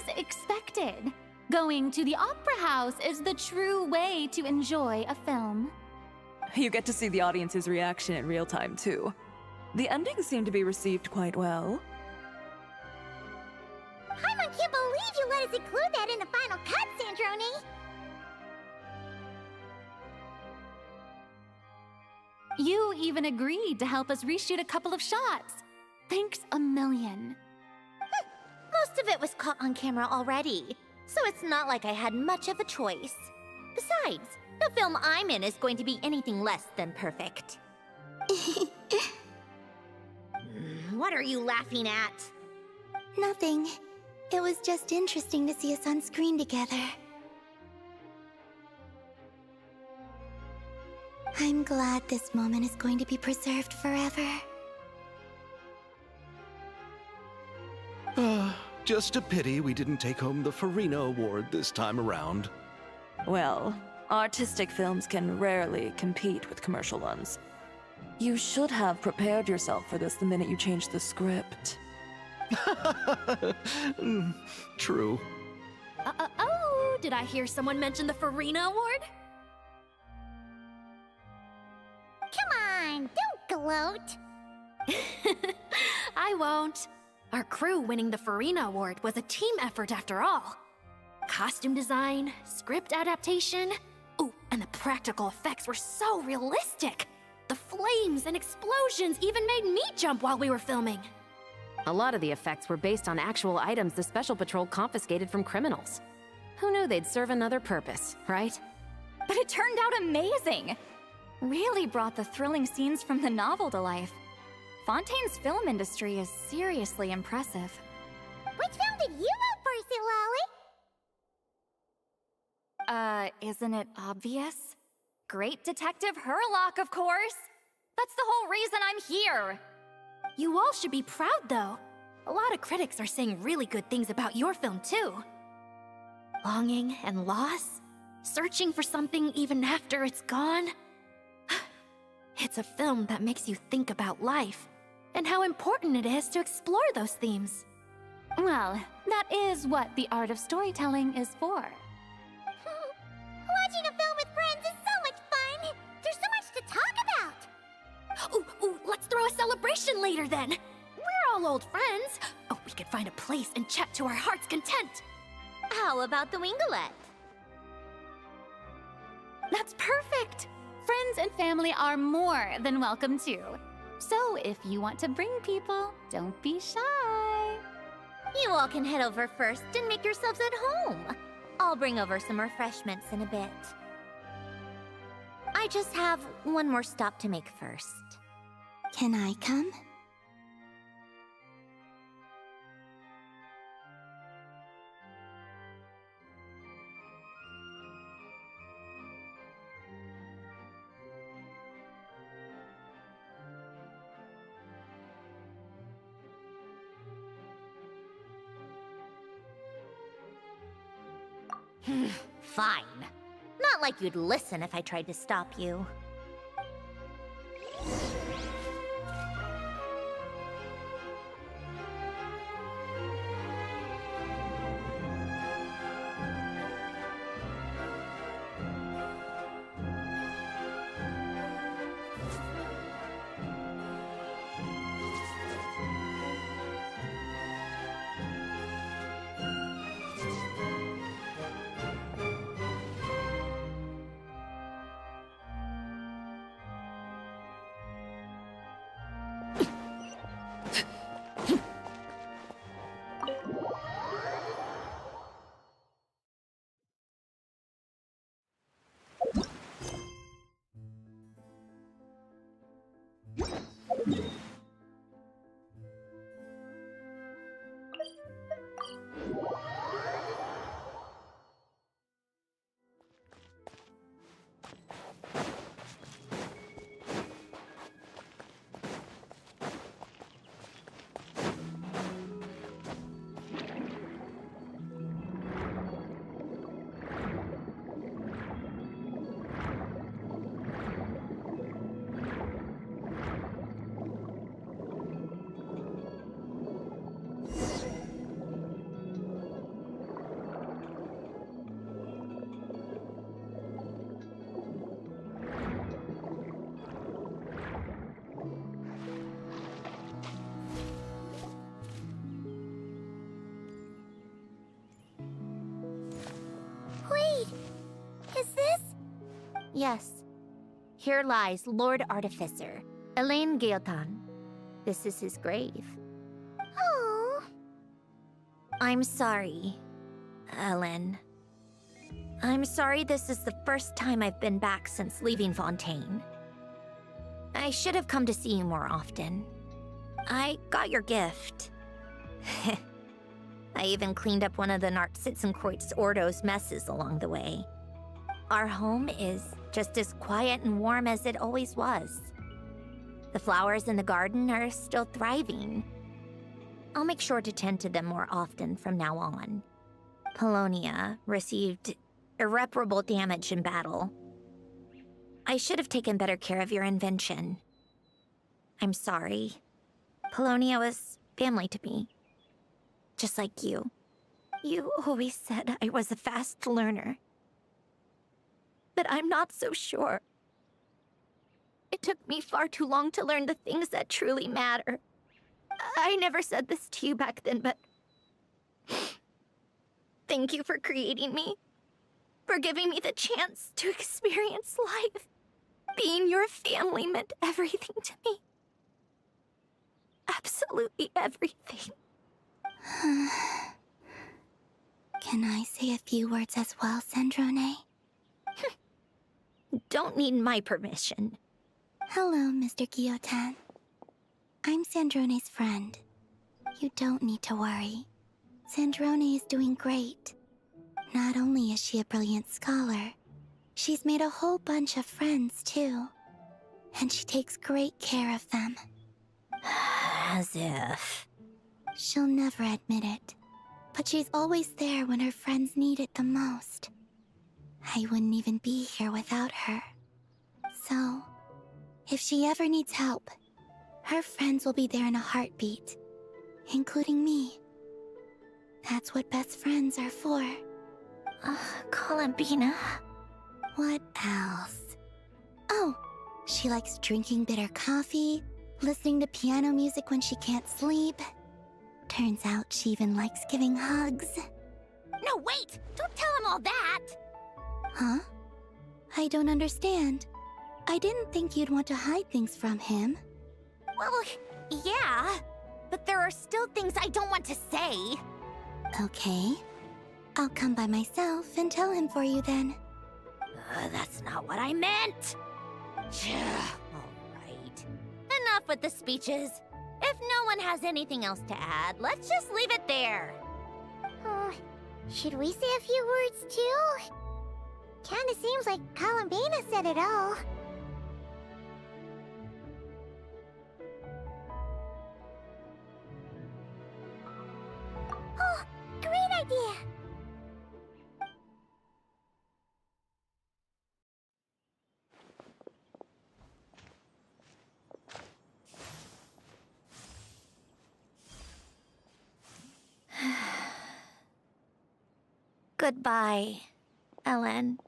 [SPEAKER 4] As expected, going to the opera house is the true way to enjoy a film.
[SPEAKER 12] You get to see the audience's reaction in real time, too. The endings seem to be received quite well.
[SPEAKER 1] Paimon can't believe you let us include that in the final cut, Sandrone!
[SPEAKER 4] You even agreed to help us reshoot a couple of shots. Thanks a million.
[SPEAKER 2] Most of it was caught on camera already, so it's not like I had much of a choice. Besides, the film I'm in is going to be anything less than perfect. What are you laughing at?
[SPEAKER 1] Nothing. It was just interesting to see us on screen together. I'm glad this moment is going to be preserved forever.
[SPEAKER 3] Just a pity we didn't take home the Farina Award this time around.
[SPEAKER 12] Well, artistic films can rarely compete with commercial ones. You should have prepared yourself for this the minute you changed the script.
[SPEAKER 3] True.
[SPEAKER 4] Oh, did I hear someone mention the Farina Award?
[SPEAKER 1] Come on, don't gloat!
[SPEAKER 4] I won't. Our crew winning the Farina Award was a team effort after all. Costume design, script adaptation. Ooh, and the practical effects were so realistic. The flames and explosions even made me jump while we were filming.
[SPEAKER 5] A lot of the effects were based on actual items the Special Patrol confiscated from criminals. Who knew they'd serve another purpose, right?
[SPEAKER 13] But it turned out amazing! Really brought the thrilling scenes from the novel to life. Fontaine's film industry is seriously impressive.
[SPEAKER 1] Which film did you vote for, Silali?
[SPEAKER 13] Isn't it obvious? Great Detective Herlock, of course! That's the whole reason I'm here!
[SPEAKER 4] You all should be proud, though. A lot of critics are saying really good things about your film, too. Longing and loss, searching for something even after it's gone. It's a film that makes you think about life, and how important it is to explore those themes. Well, that is what the art of storytelling is for.
[SPEAKER 1] Watching a film with friends is so much fun! There's so much to talk about!
[SPEAKER 4] Ooh, let's throw a celebration later then! We're all old friends! Oh, we could find a place and chat to our heart's content!
[SPEAKER 2] How about the Winglet?
[SPEAKER 4] That's perfect! Friends and family are more than welcome too. So if you want to bring people, don't be shy.
[SPEAKER 2] You all can head over first and make yourselves at home. I'll bring over some refreshments in a bit. I just have one more stop to make first.
[SPEAKER 9] Can I come?
[SPEAKER 2] Fine. Not like you'd listen if I tried to stop you.
[SPEAKER 1] Wait, is this?
[SPEAKER 2] Yes. Here lies Lord Artificer, Elaine Gaeltan. This is his grave.
[SPEAKER 1] Oh.
[SPEAKER 2] I'm sorry, Ellen. I'm sorry this is the first time I've been back since leaving Fontaine. I should have come to see you more often. I got your gift. I even cleaned up one of the Nartsitzenkreuz Ordo's messes along the way. Our home is just as quiet and warm as it always was. The flowers in the garden are still thriving. I'll make sure to tend to them more often from now on. Polonia received irreparable damage in battle. I should have taken better care of your invention. I'm sorry. Polonia was family to me. Just like you. You always said I was a fast learner. But I'm not so sure. It took me far too long to learn the things that truly matter. I never said this to you back then, but... Thank you for creating me. For giving me the chance to experience life. Being your family meant everything to me. Absolutely everything.
[SPEAKER 9] Can I say a few words as well, Sandrone?
[SPEAKER 2] Don't need my permission.
[SPEAKER 9] Hello, Mr. Guillotin. I'm Sandrone's friend. You don't need to worry. Sandrone is doing great. Not only is she a brilliant scholar, she's made a whole bunch of friends, too. And she takes great care of them.
[SPEAKER 2] As if...
[SPEAKER 9] She'll never admit it, but she's always there when her friends need it the most. I wouldn't even be here without her. So, if she ever needs help, her friends will be there in a heartbeat, including me. That's what best friends are for.
[SPEAKER 2] Columbina.
[SPEAKER 9] What else? Oh, she likes drinking bitter coffee, listening to piano music when she can't sleep. Turns out she even likes giving hugs.
[SPEAKER 2] No, wait! Don't tell him all that!
[SPEAKER 9] Huh? I don't understand. I didn't think you'd want to hide things from him.
[SPEAKER 2] Well, yeah. But there are still things I don't want to say.
[SPEAKER 9] Okay. I'll come by myself and tell him for you then.
[SPEAKER 2] That's not what I meant! Alright. Enough with the speeches. If no one has anything else to add, let's just leave it there.
[SPEAKER 1] Should we say a few words too? Kinda seems like Columbina said it all. Oh, great idea!
[SPEAKER 2] Goodbye, Ellen.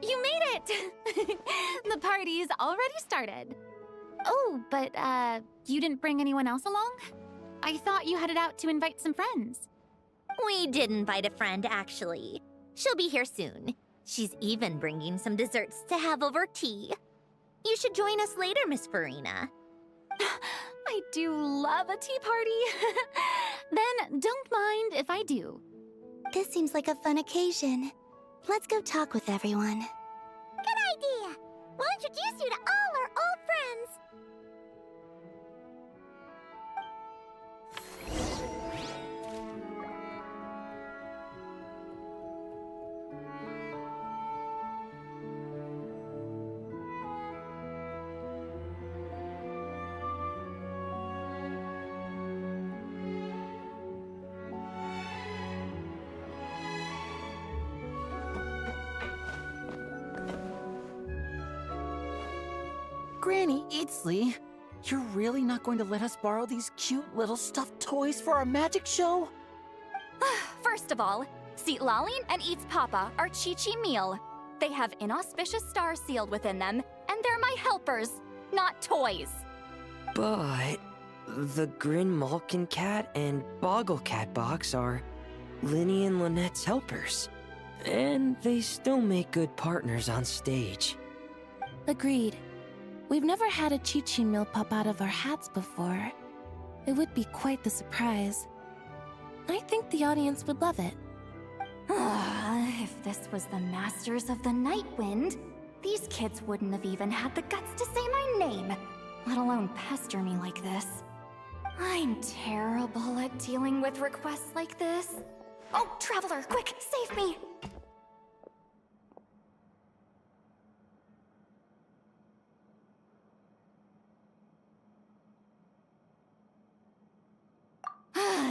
[SPEAKER 4] You made it! The party's already started. Oh, but, you didn't bring anyone else along? I thought you headed out to invite some friends.
[SPEAKER 2] We did invite a friend, actually. She'll be here soon. She's even bringing some desserts to have over tea. You should join us later, Miss Farina.
[SPEAKER 4] I do love a tea party. Then don't mind if I do.
[SPEAKER 1] This seems like a fun occasion. Let's go talk with everyone. Good idea! We'll introduce you to all our old friends.
[SPEAKER 14] Granny Eatsley, you're really not going to let us borrow these cute little stuffed toys for our magic show?
[SPEAKER 13] First of all, Seat Laline and Eats Papa are Chi-Chi meal. They have inauspicious stars sealed within them, and they're my helpers, not toys.
[SPEAKER 15] But the Grin Malkin Cat and Boggle Cat box are Linny and Lynette's helpers. And they still make good partners on stage.
[SPEAKER 9] Agreed. We've never had a Chi-Chi meal pop out of our hats before. It would be quite the surprise. I think the audience would love it.
[SPEAKER 13] If this was the Masters of the Night Wind, these kids wouldn't have even had the guts to say my name, let alone pester me like this. I'm terrible at dealing with requests like this. Oh, Traveler, quick, save me!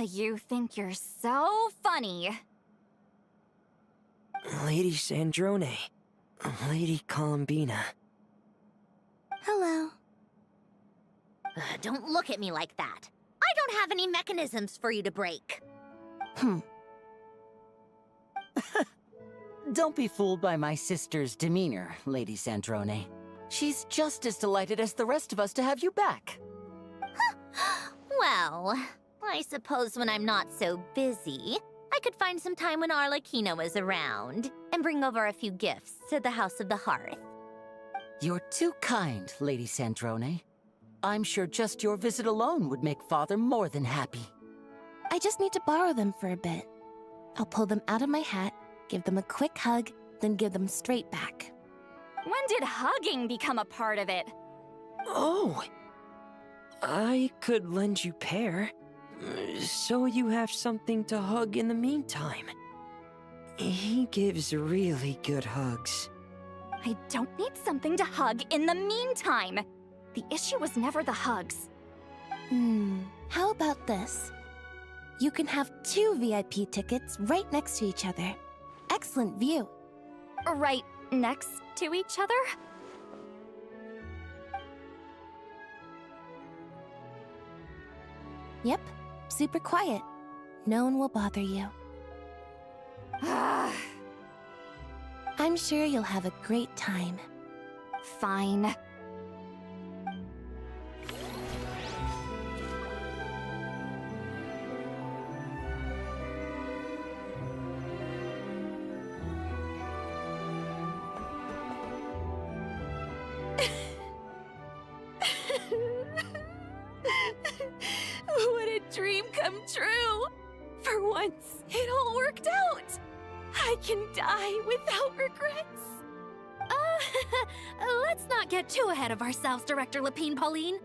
[SPEAKER 13] You think you're so funny.
[SPEAKER 15] Lady Sandrone, Lady Columbina.
[SPEAKER 1] Hello.
[SPEAKER 2] Don't look at me like that. I don't have any mechanisms for you to break.
[SPEAKER 14] Don't be fooled by my sister's demeanor, Lady Sandrone. She's just as delighted as the rest of us to have you back.
[SPEAKER 2] Well, I suppose when I'm not so busy, I could find some time when Arlecchino is around and bring over a few gifts to the House of the Hearth.
[SPEAKER 14] You're too kind, Lady Sandrone. I'm sure just your visit alone would make Father more than happy.
[SPEAKER 9] I just need to borrow them for a bit. I'll pull them out of my hat, give them a quick hug, then give them straight back.
[SPEAKER 13] When did hugging become a part of it?
[SPEAKER 15] Oh! I could lend you Pear, so you have something to hug in the meantime. He gives really good hugs.
[SPEAKER 13] I don't need something to hug in the meantime. The issue was never the hugs.
[SPEAKER 9] How about this? You can have 2 VIP tickets right next to each other. Excellent view.
[SPEAKER 13] Right next to each other?
[SPEAKER 9] Yep, super quiet. No one will bother you. I'm sure you'll have a great time.
[SPEAKER 13] Fine.
[SPEAKER 6] What a dream come true! For once, it all worked out! I can die without regrets!
[SPEAKER 2] Let's not get too ahead of ourselves, Director Lapine Pauline.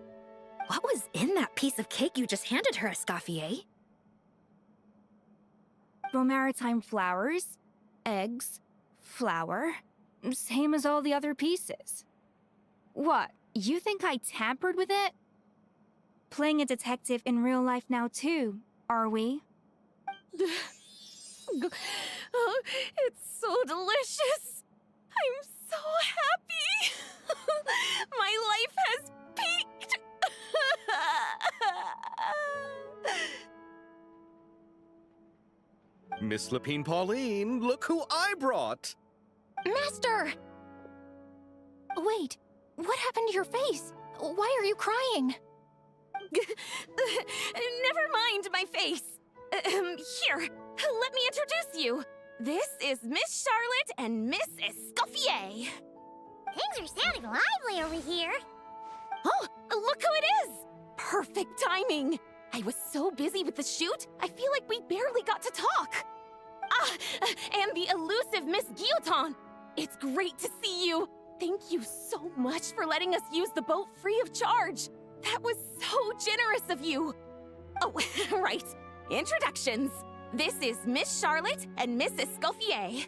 [SPEAKER 2] What was in that piece of cake you just handed her, Escoffier?
[SPEAKER 16] Maritime flowers, eggs, flour, same as all the other pieces. What, you think I tampered with it? Playing a detective in real life now too, are we?
[SPEAKER 6] Oh, it's so delicious! I'm so happy! My life has peaked!
[SPEAKER 3] Miss Lapine Pauline, look who I brought!
[SPEAKER 4] Master! Wait, what happened to your face? Why are you crying?
[SPEAKER 6] Never mind my face. Here, let me introduce you. This is Miss Charlotte and Miss Escoffier.
[SPEAKER 1] Things are sounding lively over here.
[SPEAKER 6] Oh, look who it is! Perfect timing. I was so busy with the shoot, I feel like we barely got to talk. Ah, and the elusive Miss Guillotin. It's great to see you. Thank you so much for letting us use the boat free of charge. That was so generous of you. Oh, right. Introductions. This is Miss Charlotte and Miss Escoffier.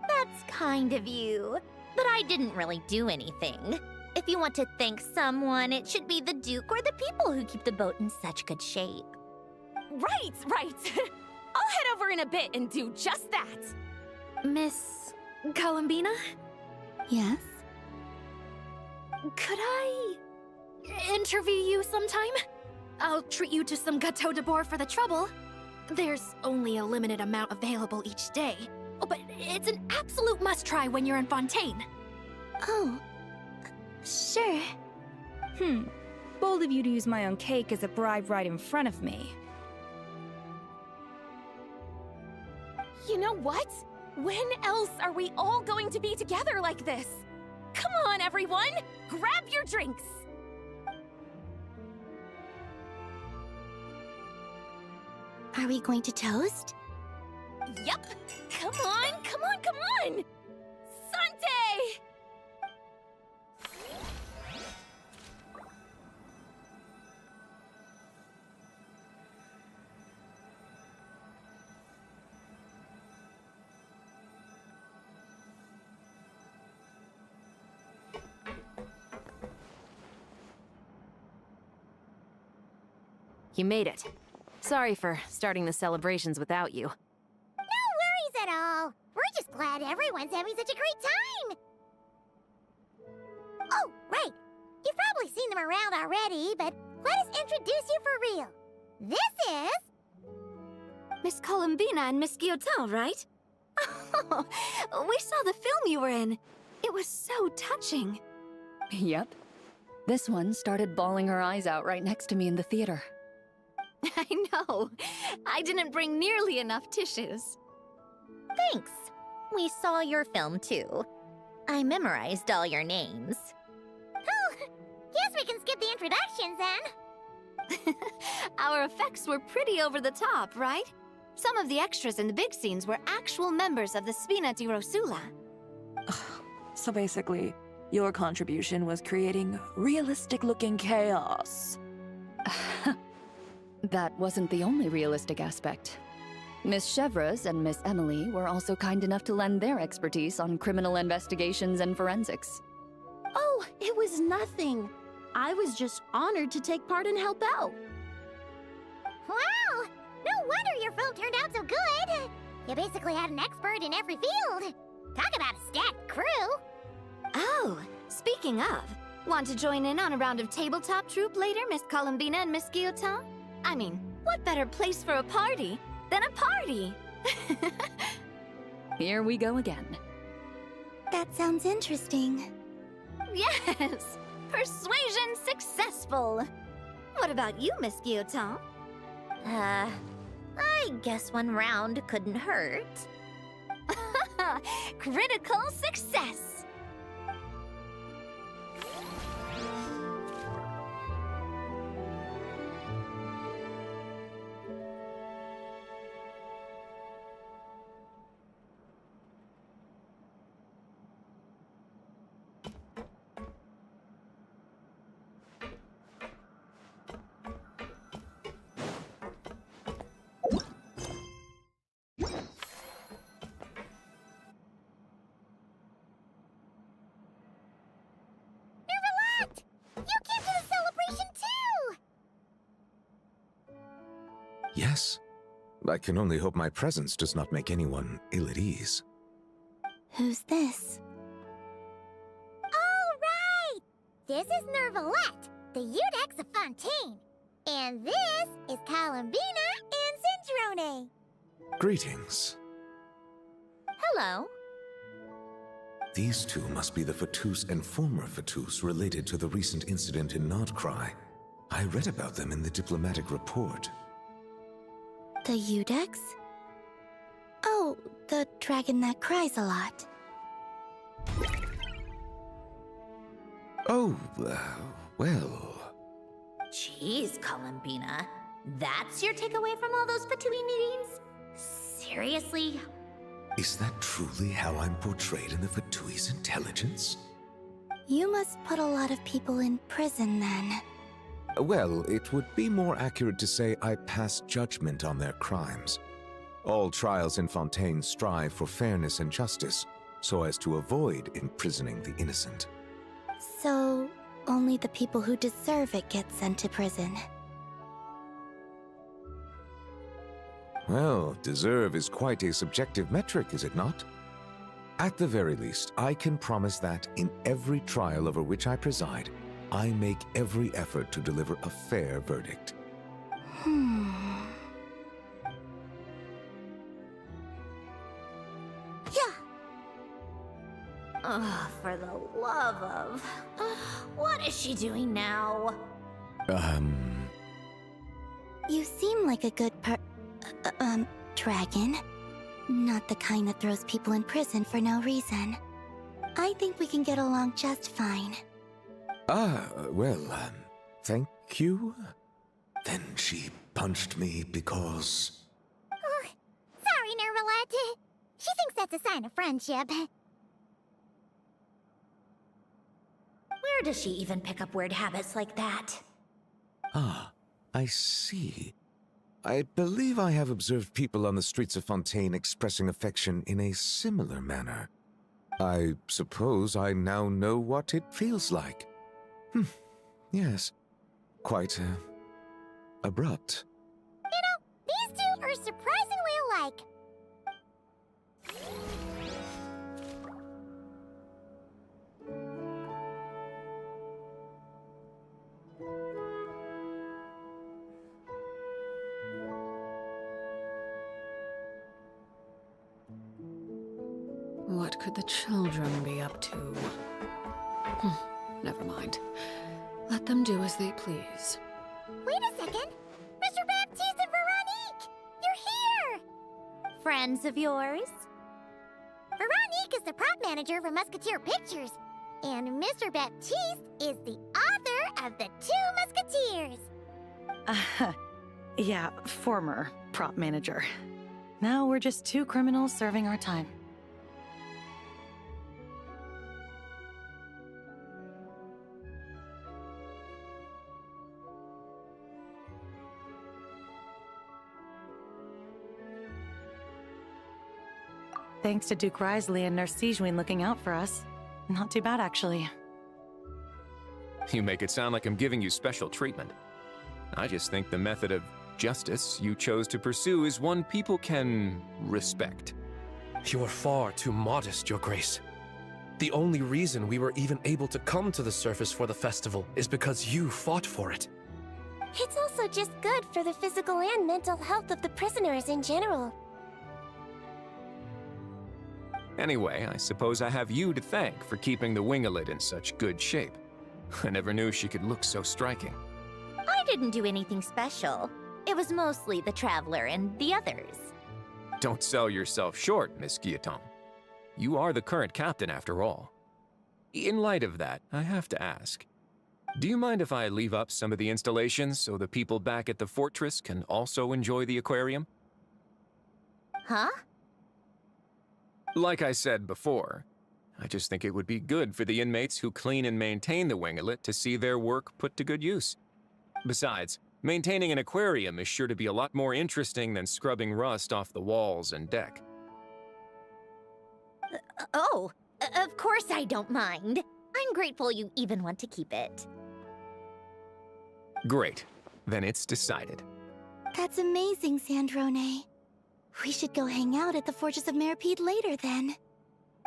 [SPEAKER 2] That's kind of you, but I didn't really do anything. If you want to thank someone, it should be the Duke or the people who keep the boat in such good shape.
[SPEAKER 6] Right. I'll head over in a bit and do just that.
[SPEAKER 7] Miss Columbina?
[SPEAKER 9] Yes?
[SPEAKER 7] Could I interview you sometime? I'll treat you to some gâteau de bord for the trouble. There's only a limited amount available each day. Oh, but it's an absolute must-try when you're in Fontaine.
[SPEAKER 9] Oh, sure.
[SPEAKER 16] Bold of you to use my own cake as a bribe right in front of me.
[SPEAKER 6] You know what? When else are we all going to be together like this? Come on, everyone! Grab your drinks!
[SPEAKER 9] Are we going to toast?
[SPEAKER 6] Yup! Come on! Sante!
[SPEAKER 5] You made it. Sorry for starting the celebrations without you.
[SPEAKER 1] No worries at all. We're just glad everyone's having such a great time. Oh, right. You've probably seen them around already, but let us introduce you for real. This is...
[SPEAKER 7] Miss Columbina and Miss Guillotin, right? Oh, we saw the film you were in. It was so touching.
[SPEAKER 17] Yep. This one started bawling her eyes out right next to me in the theater.
[SPEAKER 7] I know. I didn't bring nearly enough tissues.
[SPEAKER 2] Thanks. We saw your film too. I memorized all your names.
[SPEAKER 1] Oh, guess we can skip the introductions then.
[SPEAKER 7] Our effects were pretty over the top, right? Some of the extras in the big scenes were actual members of the Spina di Rosula.
[SPEAKER 12] So basically, your contribution was creating realistic-looking chaos.
[SPEAKER 17] That wasn't the only realistic aspect. Miss Chevres and Miss Emily were also kind enough to lend their expertise on criminal investigations and forensics.
[SPEAKER 9] Oh, it was nothing. I was just honored to take part and help out.
[SPEAKER 1] Wow! No wonder your film turned out so good. You basically had an expert in every field. Talk about a stacked crew.
[SPEAKER 7] Oh, speaking of, want to join in on a round of tabletop troupe later, Miss Columbina and Miss Guillotin? I mean, what better place for a party than a party?
[SPEAKER 17] Here we go again.
[SPEAKER 1] That sounds interesting.
[SPEAKER 7] Yes! Persuasion successful! What about you, Miss Guillotin?
[SPEAKER 2] I guess one round couldn't hurt.
[SPEAKER 7] Critical success!
[SPEAKER 3] Yes. I can only hope my presence does not make anyone ill at ease.
[SPEAKER 1] Who's this?
[SPEAKER 18] Oh, right! This is Nervalette, the Iudex of Fontaine. And this is Columbina and Cindrone.
[SPEAKER 3] Greetings.
[SPEAKER 2] Hello.
[SPEAKER 3] These two must be the Foetus and former Foetus related to the recent incident in Nodcry. I read about them in the diplomatic report.
[SPEAKER 1] The Iudex? Oh, the dragon that cries a lot.
[SPEAKER 3] Oh, well...
[SPEAKER 2] Jeez, Columbina. That's your takeaway from all those Fatui meetings? Seriously?
[SPEAKER 3] Is that truly how I'm portrayed in the Fatui's intelligence?
[SPEAKER 1] You must put a lot of people in prison then.
[SPEAKER 3] Well, it would be more accurate to say I pass judgment on their crimes. All trials in Fontaine strive for fairness and justice, so as to avoid imprisoning the innocent.
[SPEAKER 1] So, only the people who deserve it get sent to prison.
[SPEAKER 3] Well, deserve is quite a subjective metric, is it not? At the very least, I can promise that in every trial over which I preside, I make every effort to deliver a fair verdict.
[SPEAKER 1] Yeah.
[SPEAKER 2] Oh, for the love of... What is she doing now?
[SPEAKER 1] You seem like a good dragon. Not the kind that throws people in prison for no reason. I think we can get along just fine.
[SPEAKER 3] Well, thank you? Then she punched me because...
[SPEAKER 18] Oh, sorry, Nervalette. She thinks that's a sign of friendship.
[SPEAKER 2] Where does she even pick up weird habits like that?
[SPEAKER 3] Ah, I see. I believe I have observed people on the streets of Fontaine expressing affection in a similar manner. I suppose I now know what it feels like. Yes. Quite, abrupt.
[SPEAKER 18] You know, these two are surprisingly alike.
[SPEAKER 5] What could the children be up to? Never mind. Let them do as they please.
[SPEAKER 18] Wait a second! Mr. Baptiste and Veronique! You're here!
[SPEAKER 2] Friends of yours?
[SPEAKER 18] Veronique is the prop manager for Musketeer Pictures, and Mr. Baptiste is the author of The Two Musketeers.
[SPEAKER 19] Yeah, former prop manager. Now we're just two criminals serving our time. Thanks to Duke Risley and Nurse Sejuin looking out for us. Not too bad, actually.
[SPEAKER 20] You make it sound like I'm giving you special treatment. I just think the method of justice you chose to pursue is one people can respect.
[SPEAKER 10] You're far too modest, Your Grace. The only reason we were even able to come to the surface for the festival is because you fought for it.
[SPEAKER 18] It's also just good for the physical and mental health of the prisoners in general.
[SPEAKER 20] Anyway, I suppose I have you to thank for keeping the winglet in such good shape. I never knew she could look so striking.
[SPEAKER 2] I didn't do anything special. It was mostly the Traveler and the others.
[SPEAKER 20] Don't sell yourself short, Miss Guillotin. You are the current captain, after all. In light of that, I have to ask, do you mind if I leave up some of the installations so the people back at the fortress can also enjoy the aquarium?
[SPEAKER 2] Huh?
[SPEAKER 20] Like I said before, I just think it would be good for the inmates who clean and maintain the winglet to see their work put to good use. Besides, maintaining an aquarium is sure to be a lot more interesting than scrubbing rust off the walls and deck.
[SPEAKER 2] Of course I don't mind. I'm grateful you even want to keep it.
[SPEAKER 20] Great. Then it's decided.
[SPEAKER 1] That's amazing, Sandrone. We should go hang out at the Fortress of Meripede later, then.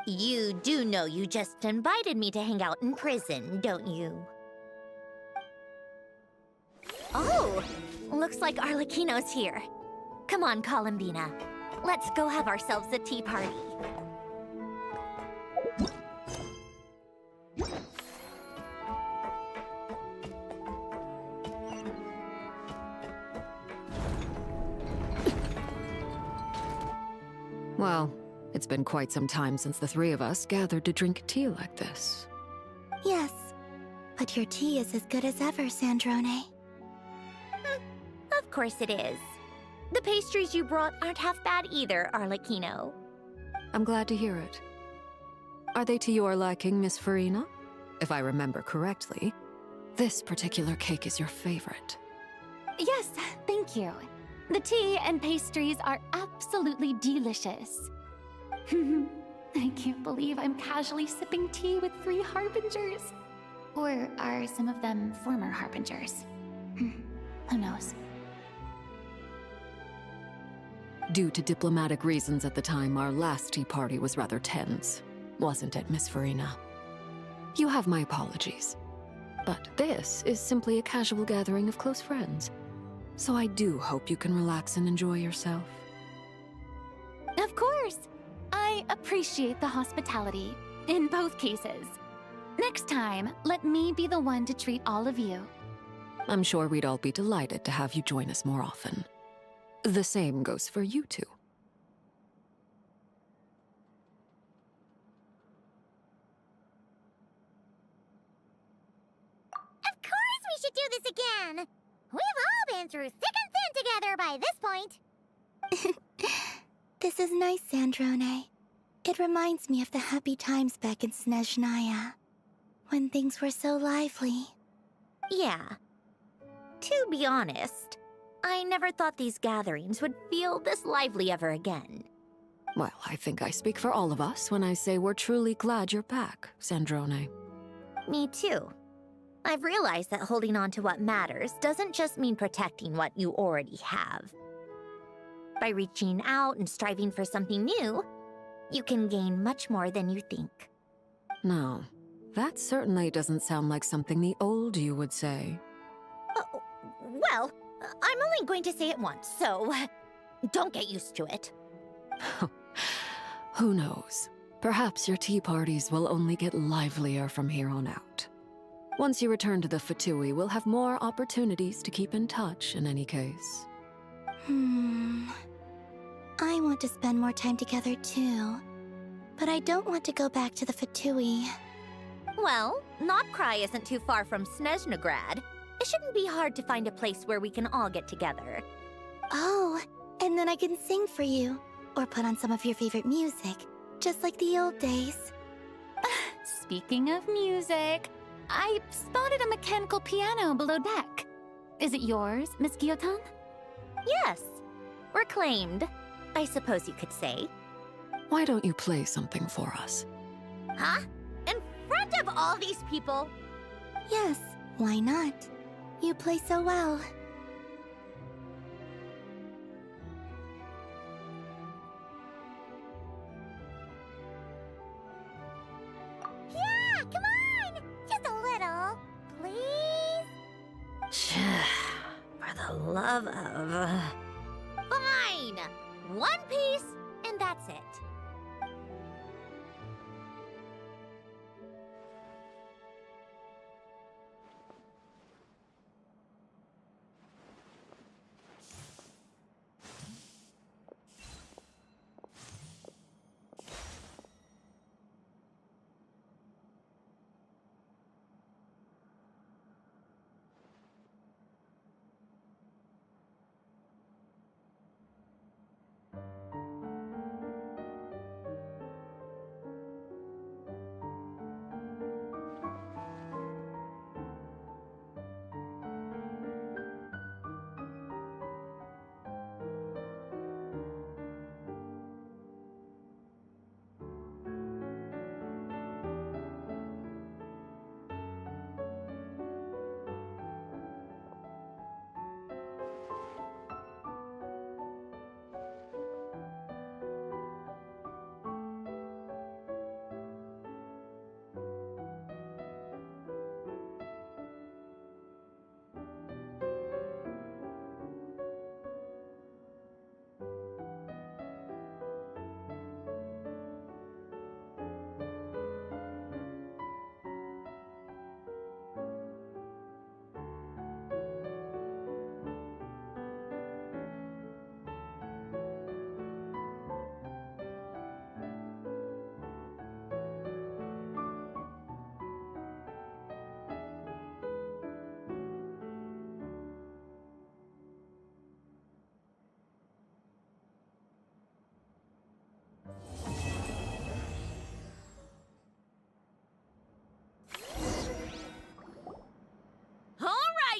[SPEAKER 2] You do know you just invited me to hang out in prison, don't you? Oh! Looks like Arlecchino's here. Come on, Columbina. Let's go have ourselves a tea party.
[SPEAKER 5] Well, it's been quite some time since the three of us gathered to drink tea like this.
[SPEAKER 1] Yes, but your tea is as good as ever, Sandrone.
[SPEAKER 2] Of course it is. The pastries you brought aren't half bad either, Arlecchino.
[SPEAKER 5] I'm glad to hear it. Are they to your liking, Miss Farina? If I remember correctly, this particular cake is your favorite.
[SPEAKER 4] Yes, thank you. The tea and pastries are absolutely delicious. I can't believe I'm casually sipping tea with 3 harbingers. Or are some of them former harbingers? Who knows?
[SPEAKER 5] Due to diplomatic reasons at the time, our last tea party was rather tense. Wasn't it, Miss Farina? You have my apologies. But this is simply a casual gathering of close friends. So I do hope you can relax and enjoy yourself.
[SPEAKER 4] Of course! I appreciate the hospitality, in both cases. Next time, let me be the one to treat all of you.
[SPEAKER 5] I'm sure we'd all be delighted to have you join us more often. The same goes for you two.
[SPEAKER 18] Of course we should do this again! We've all been through thick and thin together by this point.
[SPEAKER 1] This is nice, Sandrone. It reminds me of the happy times back in Snezhnaya, when things were so lively.
[SPEAKER 2] Yeah. To be honest, I never thought these gatherings would feel this lively ever again.
[SPEAKER 5] Well, I think I speak for all of us when I say we're truly glad you're back, Sandrone.
[SPEAKER 2] Me too. I've realized that holding on to what matters doesn't just mean protecting what you already have. By reaching out and striving for something new, you can gain much more than you think.
[SPEAKER 5] No, that certainly doesn't sound like something the old you would say.
[SPEAKER 2] Well, I'm only going to say it once, so don't get used to it.
[SPEAKER 5] Who knows? Perhaps your tea parties will only get livelier from here on out. Once you return to the Fatui, we'll have more opportunities to keep in touch in any case.
[SPEAKER 1] I want to spend more time together too. But I don't want to go back to the Fatui.
[SPEAKER 2] Well, Notcry isn't too far from Snezhnograd. It shouldn't be hard to find a place where we can all get together.
[SPEAKER 1] Oh, and then I can sing for you. Or put on some of your favorite music. Just like the old days.
[SPEAKER 4] Speaking of music, I spotted a mechanical piano below deck. Is it yours, Miss Guillotin?
[SPEAKER 2] Yes. Reclaimed, I suppose you could say.
[SPEAKER 5] Why don't you play something for us?
[SPEAKER 2] Huh? In front of all these people?
[SPEAKER 1] Yes, why not? You play so well.
[SPEAKER 18] Yeah, come on! Just a little, please?
[SPEAKER 2] Fine! One piece, and that's it.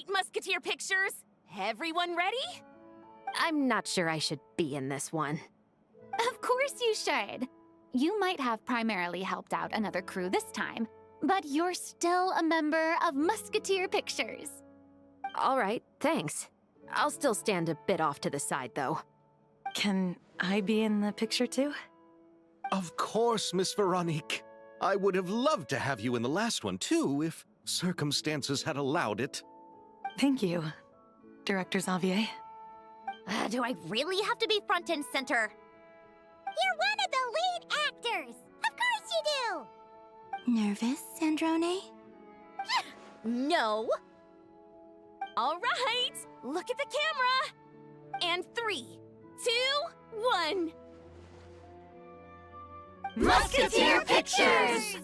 [SPEAKER 6] Musketeer pictures. Everyone ready?
[SPEAKER 21] I'm not sure I should be in this one.
[SPEAKER 4] Of course you should. You might have primarily helped out another crew this time, but you're still a member of Musketeer Pictures.
[SPEAKER 21] All right, thanks. I'll still stand a bit off to the side, though.
[SPEAKER 19] Can I be in the picture too?
[SPEAKER 3] Of course, Miss Veronique. I would have loved to have you in the last one, too, if circumstances had allowed it.
[SPEAKER 19] Thank you, Director Xavier.
[SPEAKER 2] Do I really have to be front and center?
[SPEAKER 18] You're one of the lead actors! Of course you do!
[SPEAKER 9] Nervous, Sandrone?
[SPEAKER 6] No. All right, look at the camera. And 3, 2, 1.
[SPEAKER 18] Musketeer Pictures!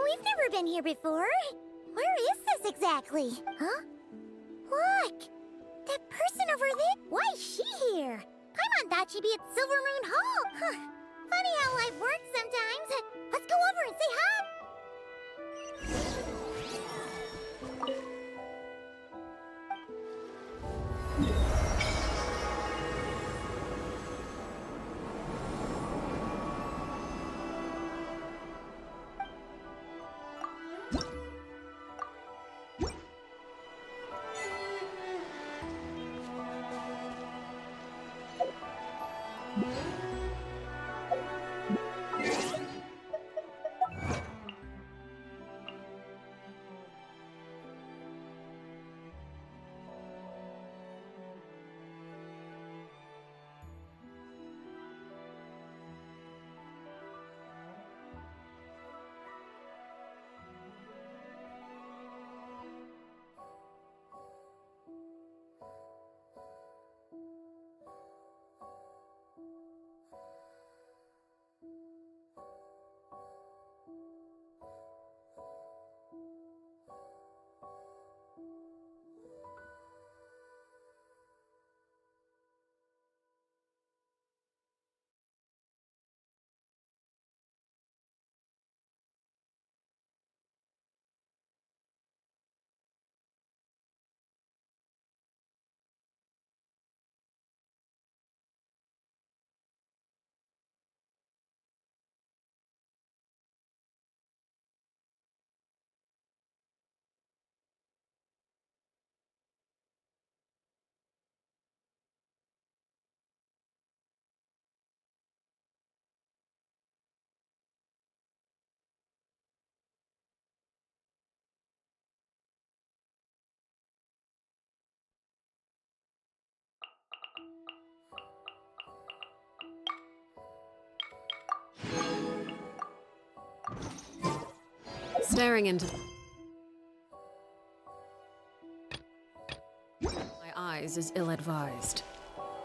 [SPEAKER 18] We've never been here before. Where is this exactly? Huh? Look! That person over there? Why is she here? Paimon thought she'd be at Silver Moon Hall. Huh. Funny how life works sometimes. Let's go over and say hi.
[SPEAKER 5] Staring into my eyes is ill-advised.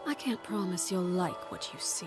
[SPEAKER 5] I can't promise you'll like what you see.